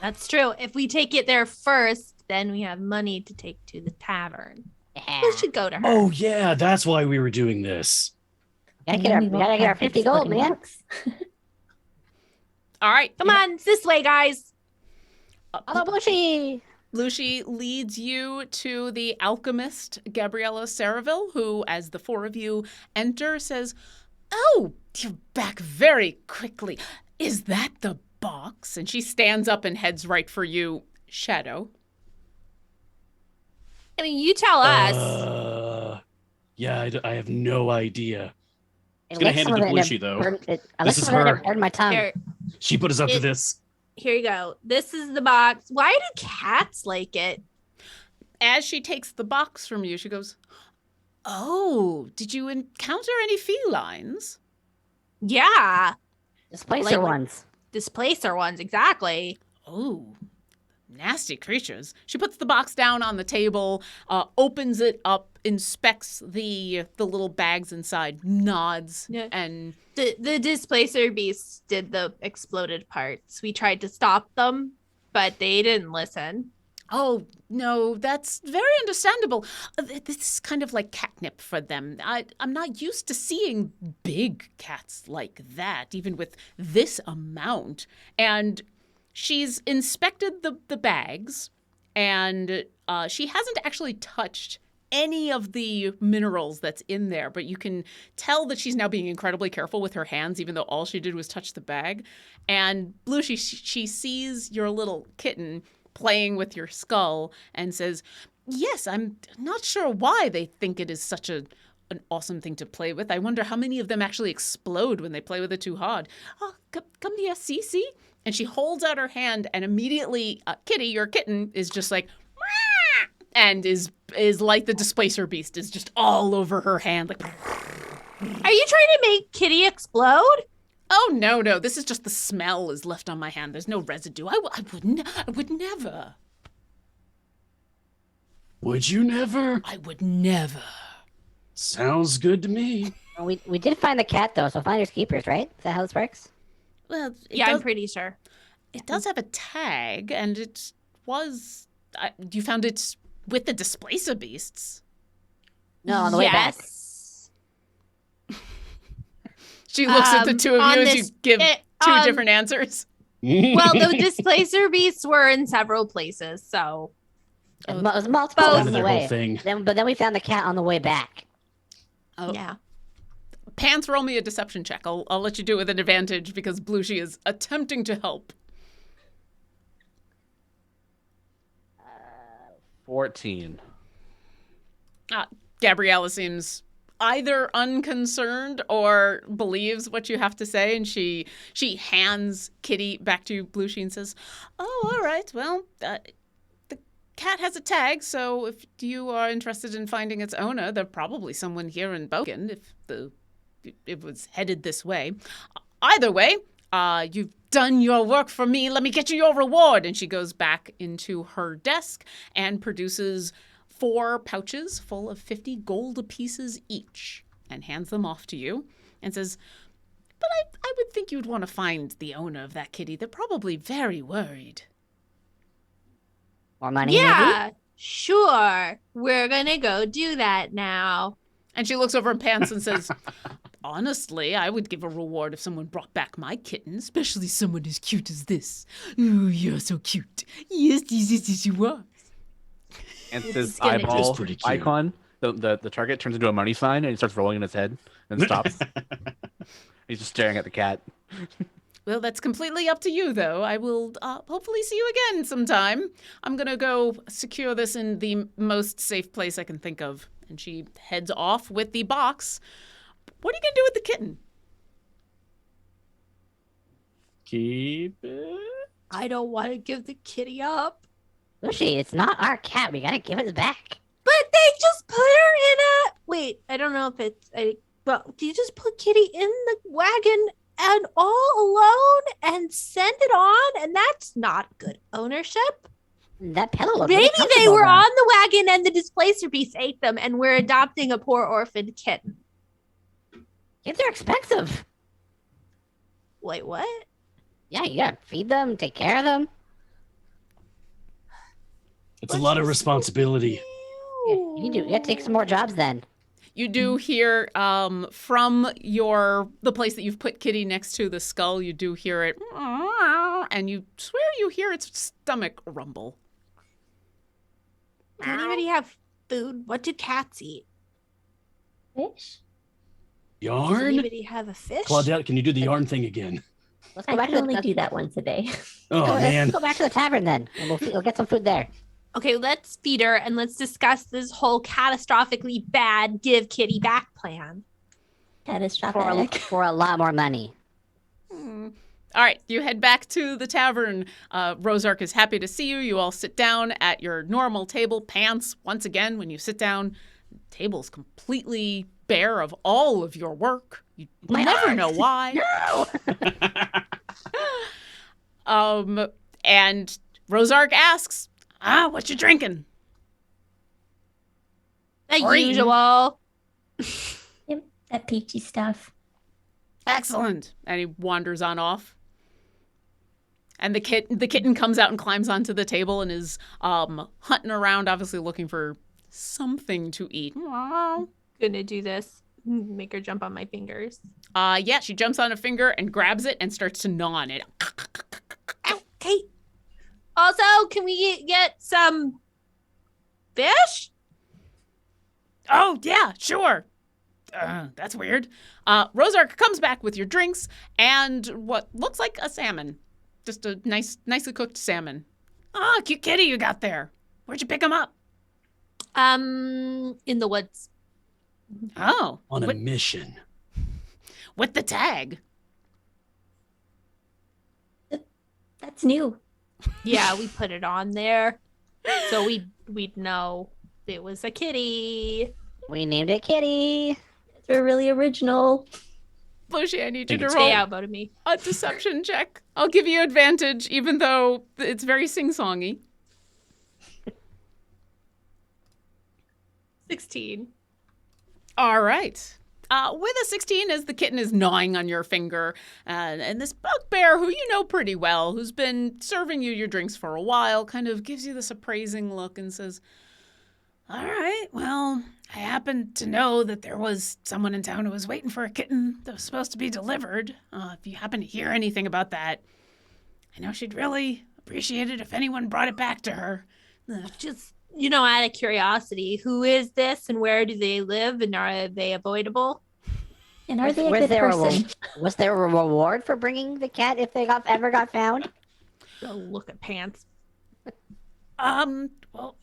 That's true. If we take it there first, then we have money to take to the tavern. Yeah. We should go to her. Oh yeah, that's why we were doing this. We gotta get our 50 gold, man. All right. Come on, it's this way, guys. Hello, Blooshi. Blooshi leads you to the alchemist, Gabriella Saraville, who, as the four of you enter, says, "Oh, you're back very quickly. Is that the box?" And she stands up and heads right for you, Shadow. I mean, you tell us. Yeah, I have no idea. It gonna licks hand it some to of it Blooshi, and though. I This licked is some of it and her. burned my tongue. Here, She put us up to It- this. here you go. This is the box. Why do cats like it? As she takes the box from you, she goes, "Oh, did you encounter any felines?" Yeah, Displacer Like- ones. displacer ones, exactly. Oh, nasty creatures. She puts the box down on the table, opens it up, inspects the little bags inside, nods, Yeah. and The displacer beasts did the exploded parts. We tried to stop them, but they didn't listen. Oh, no, that's very understandable. This is kind of like catnip for them. I'm not used to seeing big cats like that, even with this amount. And she's inspected the bags, and she hasn't actually touched any of the minerals that's in there, but you can tell that she's now being incredibly careful with her hands, even though all she did was touch the bag. And Blooshi, she sees your little kitten playing with your skull and says, yes, I'm not sure why they think it is such an awesome thing to play with. I wonder how many of them actually explode when they play with it too hard. Oh, come here, see? And she holds out her hand, and immediately Kitty, your kitten, is just like, "Meow," and is like the displacer beast, is just all over her hand. Like, Are you trying to make Kitty explode? oh, no, this is just the smell is left on my hand. There's no residue. I would never. Would you never? I would never. Sounds good to me. We did find the cat, though, so finders keepers, right? Is that how this works? Well, Yeah, I'm pretty sure. It does have a tag, and it was... you found it with the displacer beasts. No, on the way back. She looks at the two of you as you give two different answers. Well, the displacer beasts were in several places, so... It was multiple Both. on the Their way. whole thing. But then we found the cat on the way back. Oh. Yeah. Pants, roll me a deception check. I'll let you do it with an advantage because Blooshi is attempting to help. 14. Gabriella seems either unconcerned or believes what you have to say, and she hands Kitty back to Blooshi and says, oh, all right, well, the cat has a tag, so if you are interested in finding its owner, there's probably someone here in Bogan if it was headed this way. Either way, you've done your work for me. Let me get you your reward. And she goes back into her desk and produces 4 pouches full of 50 gold pieces each and hands them off to you and says, but I would think you'd want to find the owner of that kitty. They're probably very worried. More money, Yeah, maybe? sure. We're gonna go do that now. And she looks over at Pants and says, honestly, I would give a reward if someone brought back my kitten, especially someone as cute as this. Ooh, you're so cute. Yes, you are. And It's this gonna be eyeball pretty cute. icon, the target turns into a money sign and he starts rolling in his head and stops. He's just staring at the cat. Well, that's completely up to you, though. I will hopefully see you again sometime. I'm going to go secure this in the most safe place I can think of. And she heads off with the box. What are you going to do with the kitten? Keep it. I don't want to give the kitty up. Lucy, it's not our cat. We gotta give it back. But they just put her in a... Wait, I don't know if it's... Well, do you just put Kitty in the wagon and all alone and send it on? And that's not good ownership. That pillow looks Maybe really they comfortable, were though. on the wagon and the displacer beast ate them and we're adopting a poor orphaned kitten. Kids are expensive. Wait, what? Yeah, you gotta feed them, take care of them. It's a lot of responsibility. Yeah, you gotta take some more jobs then. You do hear from the place that you've put Kitty next to the skull, you do hear it, and you swear you hear its stomach rumble. Does anybody have food? What do cats eat? Fish? Does Yarn? anybody have a fish? Claudette, can you do the yarn thing again? Let's go I back can to only the do that once a day. Oh, let's man. go back to the tavern then, and we'll get some food there. Okay, let's feed her and let's discuss this whole catastrophically bad give Kitty back plan. Catastrophic. For a lot more money. All right, you head back to the tavern. Rosark is happy to see you. You all sit down at your normal table. Pants, once again, when you sit down, the table's completely bare of all of your work. You My never art. know why. No! And Rosark asks, what you drinking? The Or eating. usual. Yep, that peachy stuff. Excellent. And he wanders on off. And the kitten comes out and climbs onto the table and is hunting around, obviously looking for something to eat. Gonna do this. Make her jump on my fingers. Yeah, she jumps on a finger and grabs it and starts to gnaw on it. Okay. Also, can we get some fish? Oh, yeah, sure. That's weird. Rosark comes back with your drinks and what looks like a salmon. Just a nicely cooked salmon. Ah, cute kitty you got there. Where'd you pick him up? In the woods. Oh. On a mission. With the tag. That's new. Yeah, we put it on there. So we'd know it was a kitty. We named it Kitty. They're really original. Blooshi, I need you to Think it's roll They outvoted me. a deception check. I'll give you advantage, even though it's very sing-songy. 16. All right. With a 16, as the kitten is gnawing on your finger, and this bugbear, who you know pretty well, who's been serving you your drinks for a while, kind of gives you this appraising look and says, all right, well, I happen to know that there was someone in town who was waiting for a kitten that was supposed to be delivered. If you happen to hear anything about that, I know she'd really appreciate it if anyone brought it back to her. Just, out of curiosity, who is this and where do they live and are they avoidable? And are they a Was good there person? Was there a reward for bringing the cat if they ever got found? Go look at pants.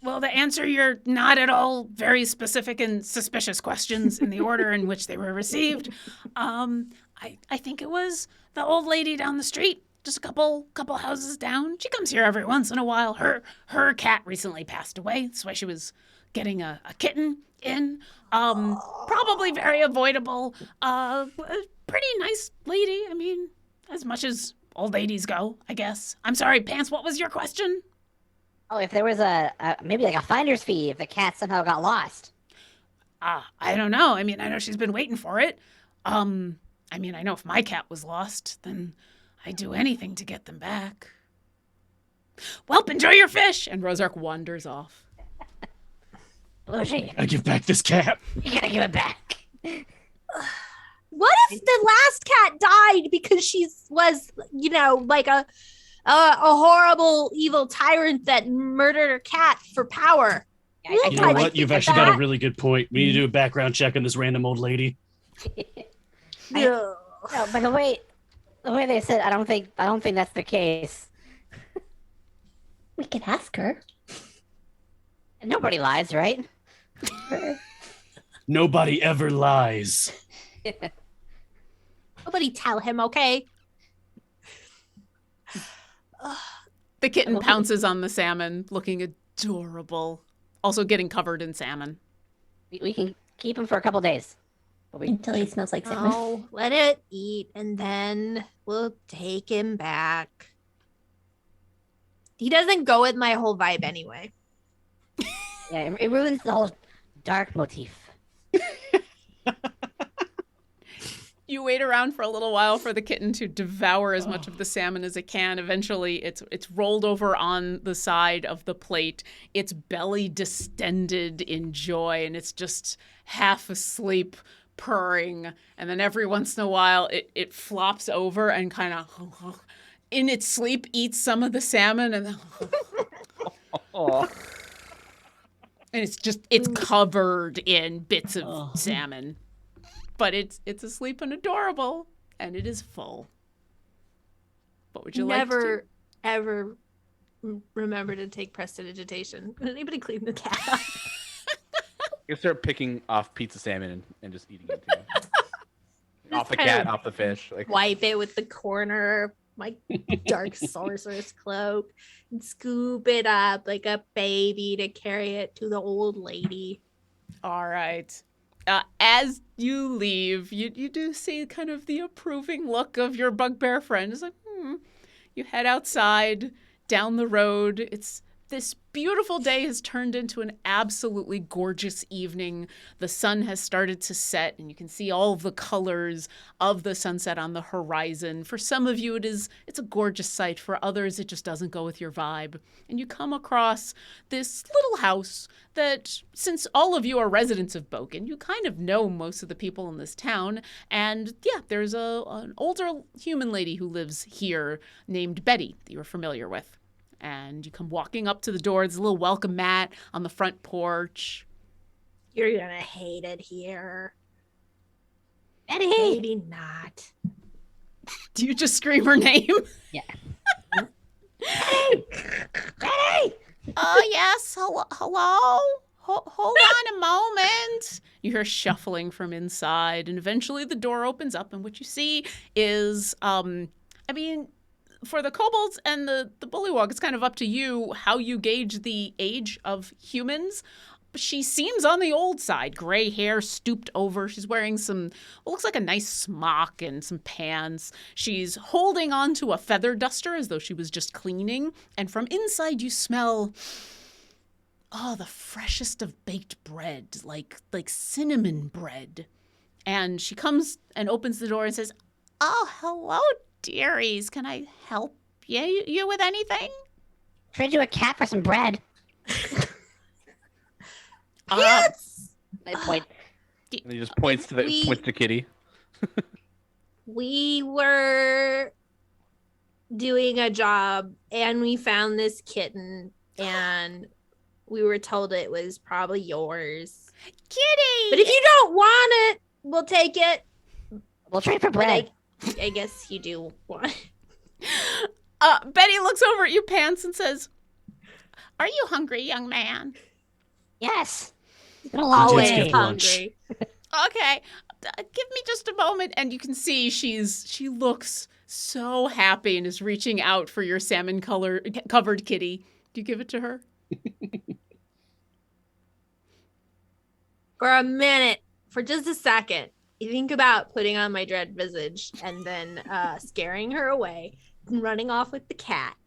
Well, to answer your not at all very specific and suspicious questions in the order in which they were received, I think it was the old lady down the street, just a couple houses down. She comes here every once in a while. Her cat recently passed away. That's why she was getting a kitten in. Probably very avoidable. Pretty nice lady. I mean, as much as old ladies go, I guess. I'm sorry, Pants, what was your question? Oh, if there was maybe like a finder's fee if the cat somehow got lost. I don't know. I mean, I know she's been waiting for it. I mean, I know if my cat was lost, then I'd do anything to get them back. Welp, enjoy your fish! And Rosark wanders off. Blooshi, I give back this cat. you gotta give it back. What if the last cat died because she was, like a horrible, evil tyrant that murdered her cat for power? I You do know like what? You've that. actually got a really good point. We need to do a background check on this random old lady. No, but the way they said, I don't think that's the case. We can ask her. Nobody lies, right? Nobody ever lies. Nobody tell him, okay? The kitten pounces on the salmon, looking adorable. Also getting covered in salmon. We can keep him for a couple days. Until he smells like salmon. Oh, let it eat, and then we'll take him back. He doesn't go with my whole vibe anyway. Yeah, it ruins the whole dark motif. You wait around for a little while for the kitten to devour as much of the salmon as it can. Eventually, it's rolled over on the side of the plate, its belly distended in joy, and it's just half asleep, purring. And then every once in a while, it flops over and kind of, in its sleep, eats some of the salmon, and then, and it's covered in bits of salmon. But it's asleep and adorable, and it is full. What would you like to do? Never, ever remember to take prestidigitation. Can anybody clean the cat up? You start picking off pizza salmon and just eating it too. Off the kind cat, of off the fish. Like Wipe it with the corner of my dark sorceress cloak and scoop it up like a baby to carry it to the old lady. All right. As you leave, you do see kind of the approving look of your bugbear friend. It's like, You head outside, down the road. This beautiful day has turned into an absolutely gorgeous evening. The sun has started to set, and you can see all the colors of the sunset on the horizon. For some of you, it's a gorgeous sight. For others, it just doesn't go with your vibe. And you come across this little house that, since all of you are residents of Boken, you kind of know most of the people in this town. And yeah, there's an older human lady who lives here named Betty that you're familiar with. And you come walking up to the door. There's a little welcome mat on the front porch. You're gonna hate it here. Betty! Maybe not. Do you just scream her name? Yeah. Betty! Betty! Oh, yes. Hello? Hold on a moment. You hear shuffling from inside, and eventually the door opens up, and what you see is, for the kobolds and the bullywug, it's kind of up to you how you gauge the age of humans. She seems on the old side. Gray hair stooped over. She's wearing what looks like a nice smock and some pants. She's holding on to a feather duster as though she was just cleaning. And from inside you smell, the freshest of baked bread, like cinnamon bread. And she comes and opens the door and says, "Oh, hello, dearies. Can I help you with anything?" Trade you a cat for some bread. Yes. I point. And he just points to Kitty. We were doing a job and we found this kitten and we were told it was probably yours. Kitty! But if you don't want it, we'll take it. We'll trade for But bread. I guess you do want it. Betty looks over at you, Pants, and says, "Are you hungry, young man?" Yes. It's been a long Just way. get lunch. Okay, give me just a moment. And you can see she looks so happy and is reaching out for your salmon covered kitty. Do you give it to her? For a minute, for just a second, you think about putting on my dread visage and then scaring her away and running off with the cat.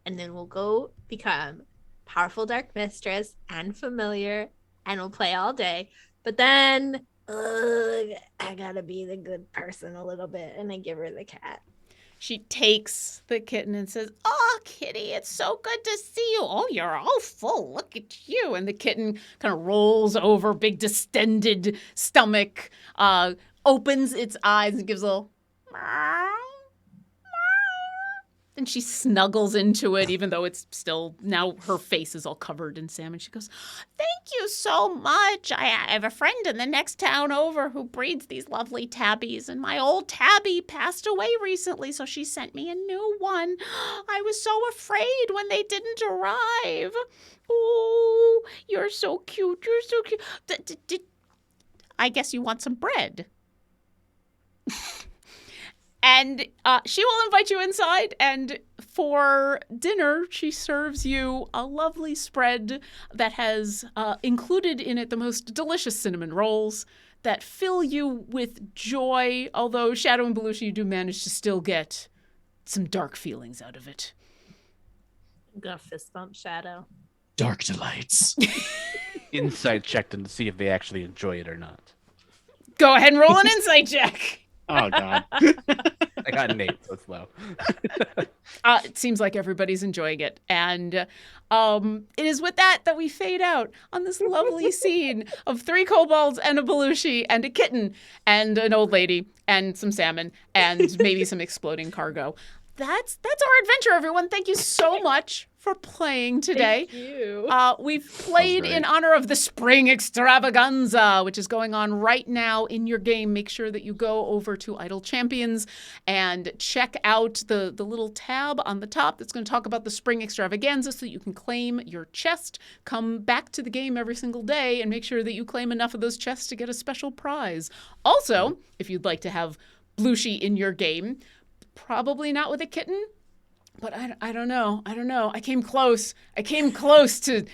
And then we'll go become powerful dark mistress and familiar and we'll play all day. But then I gotta be the good person a little bit and I give her the cat. She takes the kitten and says, "Oh, kitty, it's so good to see you. Oh, you're all full. Look at you." And the kitten kind of rolls over, big distended stomach, opens its eyes and gives a little meow. And she snuggles into it, even though it's still, now her face is all covered in salmon. She goes, "Thank you so much. I have a friend in the next town over who breeds these lovely tabbies, and my old tabby passed away recently, so she sent me a new one. I was so afraid when they didn't arrive. Oh, you're so cute. You're so cute. I guess you want some bread." And she will invite you inside, and for dinner, she serves you a lovely spread that has included in it the most delicious cinnamon rolls that fill you with joy, although Shadow and Blooshi, you do manage to still get some dark feelings out of it. I'm gonna fist bump Shadow. Dark delights. Insight check them to see if they actually enjoy it or not. Go ahead and roll an insight check. Oh, God. I got an 8, so it's low. It seems like everybody's enjoying it. And it is with that we fade out on this lovely scene of 3 kobolds and a Blooshi and a kitten and an old lady and some salmon and maybe some exploding cargo. That's our adventure, everyone. Thank you so much for playing today. Thank you. We've played in honor of the Spring Extravaganza, which is going on right now in your game. Make sure that you go over to Idle Champions and check out the little tab on the top that's going to talk about the Spring Extravaganza so that you can claim your chest. Come back to the game every single day and make sure that you claim enough of those chests to get a special prize. Also, if you'd like to have Blooshi in your game, probably not with a kitten, But I don't know. I don't know. I came close. I came close to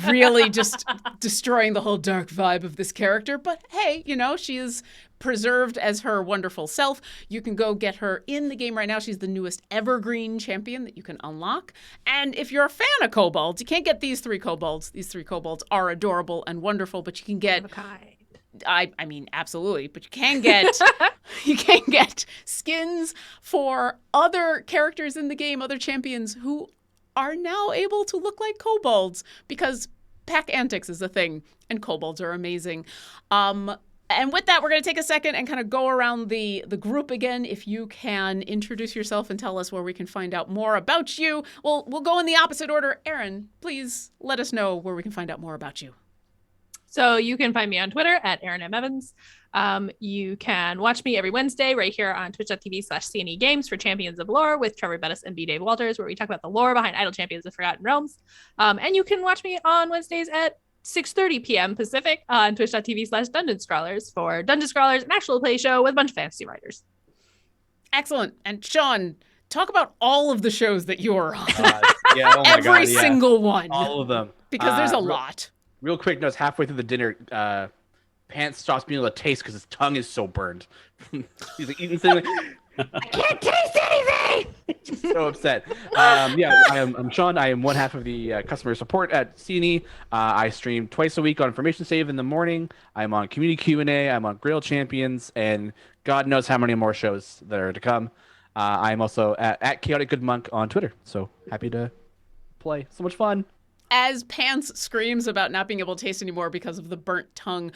really just destroying the whole dark vibe of this character. But hey, she is preserved as her wonderful self. You can go get her in the game right now. She's the newest evergreen champion that you can unlock. And if you're a fan of kobolds, you can't get these 3 kobolds. These 3 kobolds are adorable and wonderful, but you can get... I mean, absolutely, but you can get skins for other characters in the game, other champions who are now able to look like kobolds because pack antics is a thing, and kobolds are amazing. And with that, we're going to take a second and kind of go around the group again. If you can introduce yourself and tell us where we can find out more about you. We'll go in the opposite order. Aaron, please let us know where we can find out more about you. So you can find me on Twitter at Aaron M. Evans. You can watch me every Wednesday right here on twitch.tv/CNE Games for Champions of Lore with Trevor Bettis and B. Dave Walters, where we talk about the lore behind Idle Champions of Forgotten Realms. And you can watch me on Wednesdays at 6:30 p.m. Pacific on twitch.tv/Dungeon Scrawlers for Dungeon Scrawlers, an actual play show with a bunch of fantasy writers. Excellent. And Sean, talk about all of the shows that you're on. Yeah, oh my Every God, yeah. single one. All of them. Because there's a lot. Real quick notes, halfway through the dinner, Pants stops being able to taste because his tongue is so burned. He's like eating something. I can't taste anything. So upset. I'm Sean. I am one half of the customer support at CNE. I stream twice a week on Information Save in the morning. I'm on Community Q&A. I'm on Grail Champions, and God knows how many more shows that are to come. I'm also at Chaotic Good Monk on Twitter. So happy to play. So much fun. As Pants screams about not being able to taste anymore because of the burnt tongue,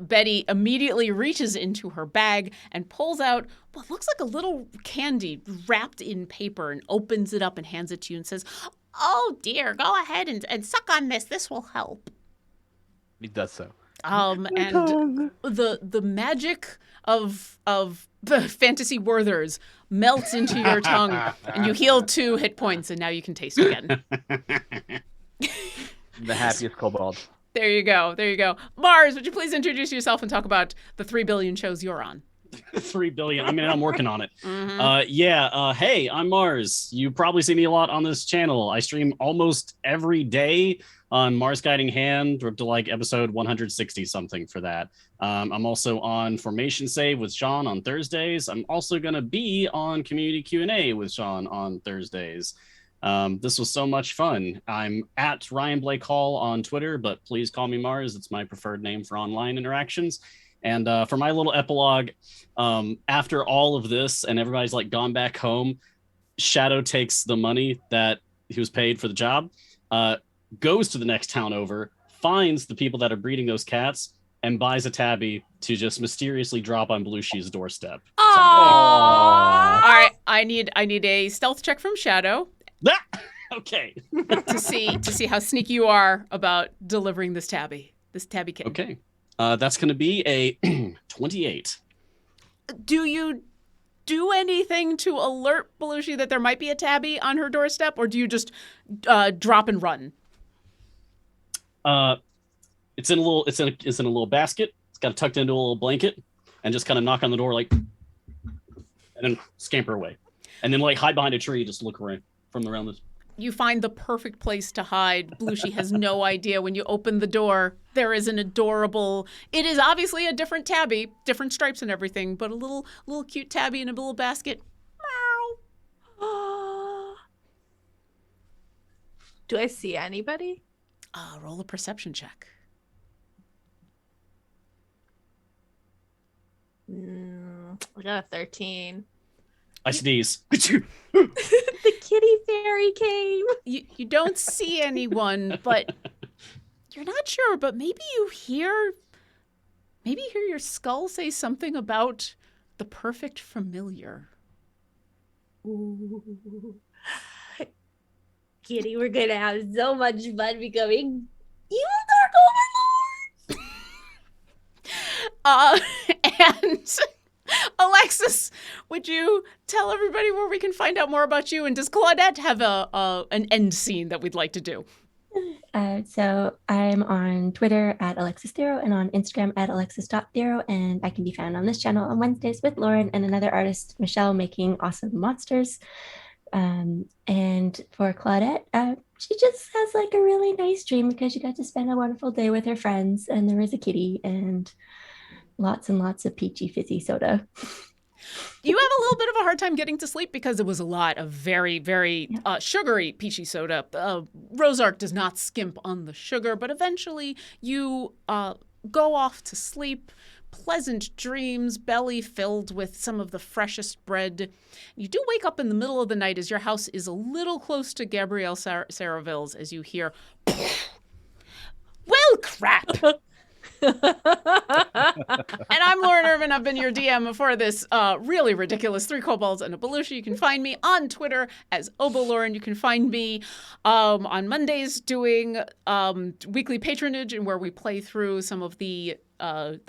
Betty immediately reaches into her bag and pulls out what looks like a little candy wrapped in paper and opens it up and hands it to you and says, "Oh dear, go ahead and suck on this. This will help." He does so. And the magic of the fantasy Werthers melts into your tongue and you heal 2 hit points and now you can taste again. The happiest kobold. There you go. Mars, would you please introduce yourself and talk about the 3 billion shows you're on? 3 billion. I mean, I'm working on it. Mm-hmm. Hey, I'm Mars. You probably see me a lot on this channel. I stream almost every day on Mars Guiding Hand. We're up to like episode 160 something for that. I'm also on Formation Save with Sean on Thursdays. I'm also going to be on Community Q&A with Sean on Thursdays. This was so much fun. I'm at Ryan Blake Hall on Twitter, but please call me Mars. It's my preferred name for online interactions. And for my little epilogue, after all of this and everybody's like gone back home, Shadow takes the money that he was paid for the job, goes to the next town over, finds the people that are breeding those cats, and buys a tabby to just mysteriously drop on Blooshi's doorstep. Aww. All right, I need a stealth check from Shadow. Okay. to see how sneaky you are about delivering this tabby kitten. Okay. That's going to be a 28. Do you do anything to alert Blooshi that there might be a tabby on her doorstep, or do you just drop and run? It's in a little basket. It's got tucked into a little blanket, and just kind of knock on the door and then scamper away, and then like hide behind a tree, just look around from around this. You find the perfect place to hide. Blooshi has no idea. When you open the door, there is an adorable... It is obviously a different tabby, different stripes and everything, but a little cute tabby in a little basket. Meow. Do I see anybody? Roll a perception check. I got a 13. I sneeze. The kitty fairy came. You don't see anyone, but you're not sure. But maybe you hear your skull say something about the perfect familiar. Ooh. Kitty, we're gonna have so much fun becoming evil dark overlords. And Alexis, would you tell everybody where we can find out more about you? And does Claudette have an end scene that we'd like to do? So I'm on Twitter at Alexis Thero and on Instagram at alexis.thero, and I can be found on this channel on Wednesdays with Lauren and another artist, Michelle, making awesome monsters. And for Claudette, she just has like a really nice dream because she got to spend a wonderful day with her friends, and there was a kitty and lots of peachy fizzy soda. You have a little bit of a hard time getting to sleep because it was a lot of very, very sugary peachy soda. Rosark does not skimp on the sugar, but eventually you go off to sleep. Pleasant dreams, belly filled with some of the freshest bread. You do wake up in the middle of the night as your house is a little close to Gabrielle Saraville's as you hear, well, crap. And I'm Lauren Irvin. I've been your DM for this really ridiculous 3 Kobolds and a Blooshi. You can find me on Twitter as OboLauren. You can find me on Mondays doing weekly patronage, and where we play through some of the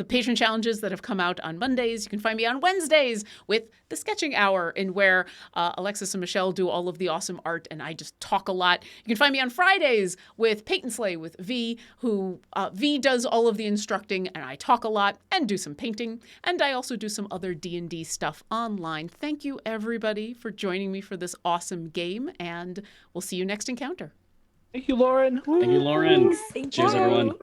patron challenges that have come out on Mondays. You can find me on Wednesdays with the Sketching Hour, in where Alexis and Michelle do all of the awesome art, and I just talk a lot. You can find me on Fridays with Peyton Slay with V, who V does all of the instructing, and I talk a lot and do some painting, and I also do some other D&D stuff online. Thank you, everybody, for joining me for this awesome game, and we'll see you next encounter. Thank you, Lauren. Thank you, Lauren. Thanks. Cheers, everyone.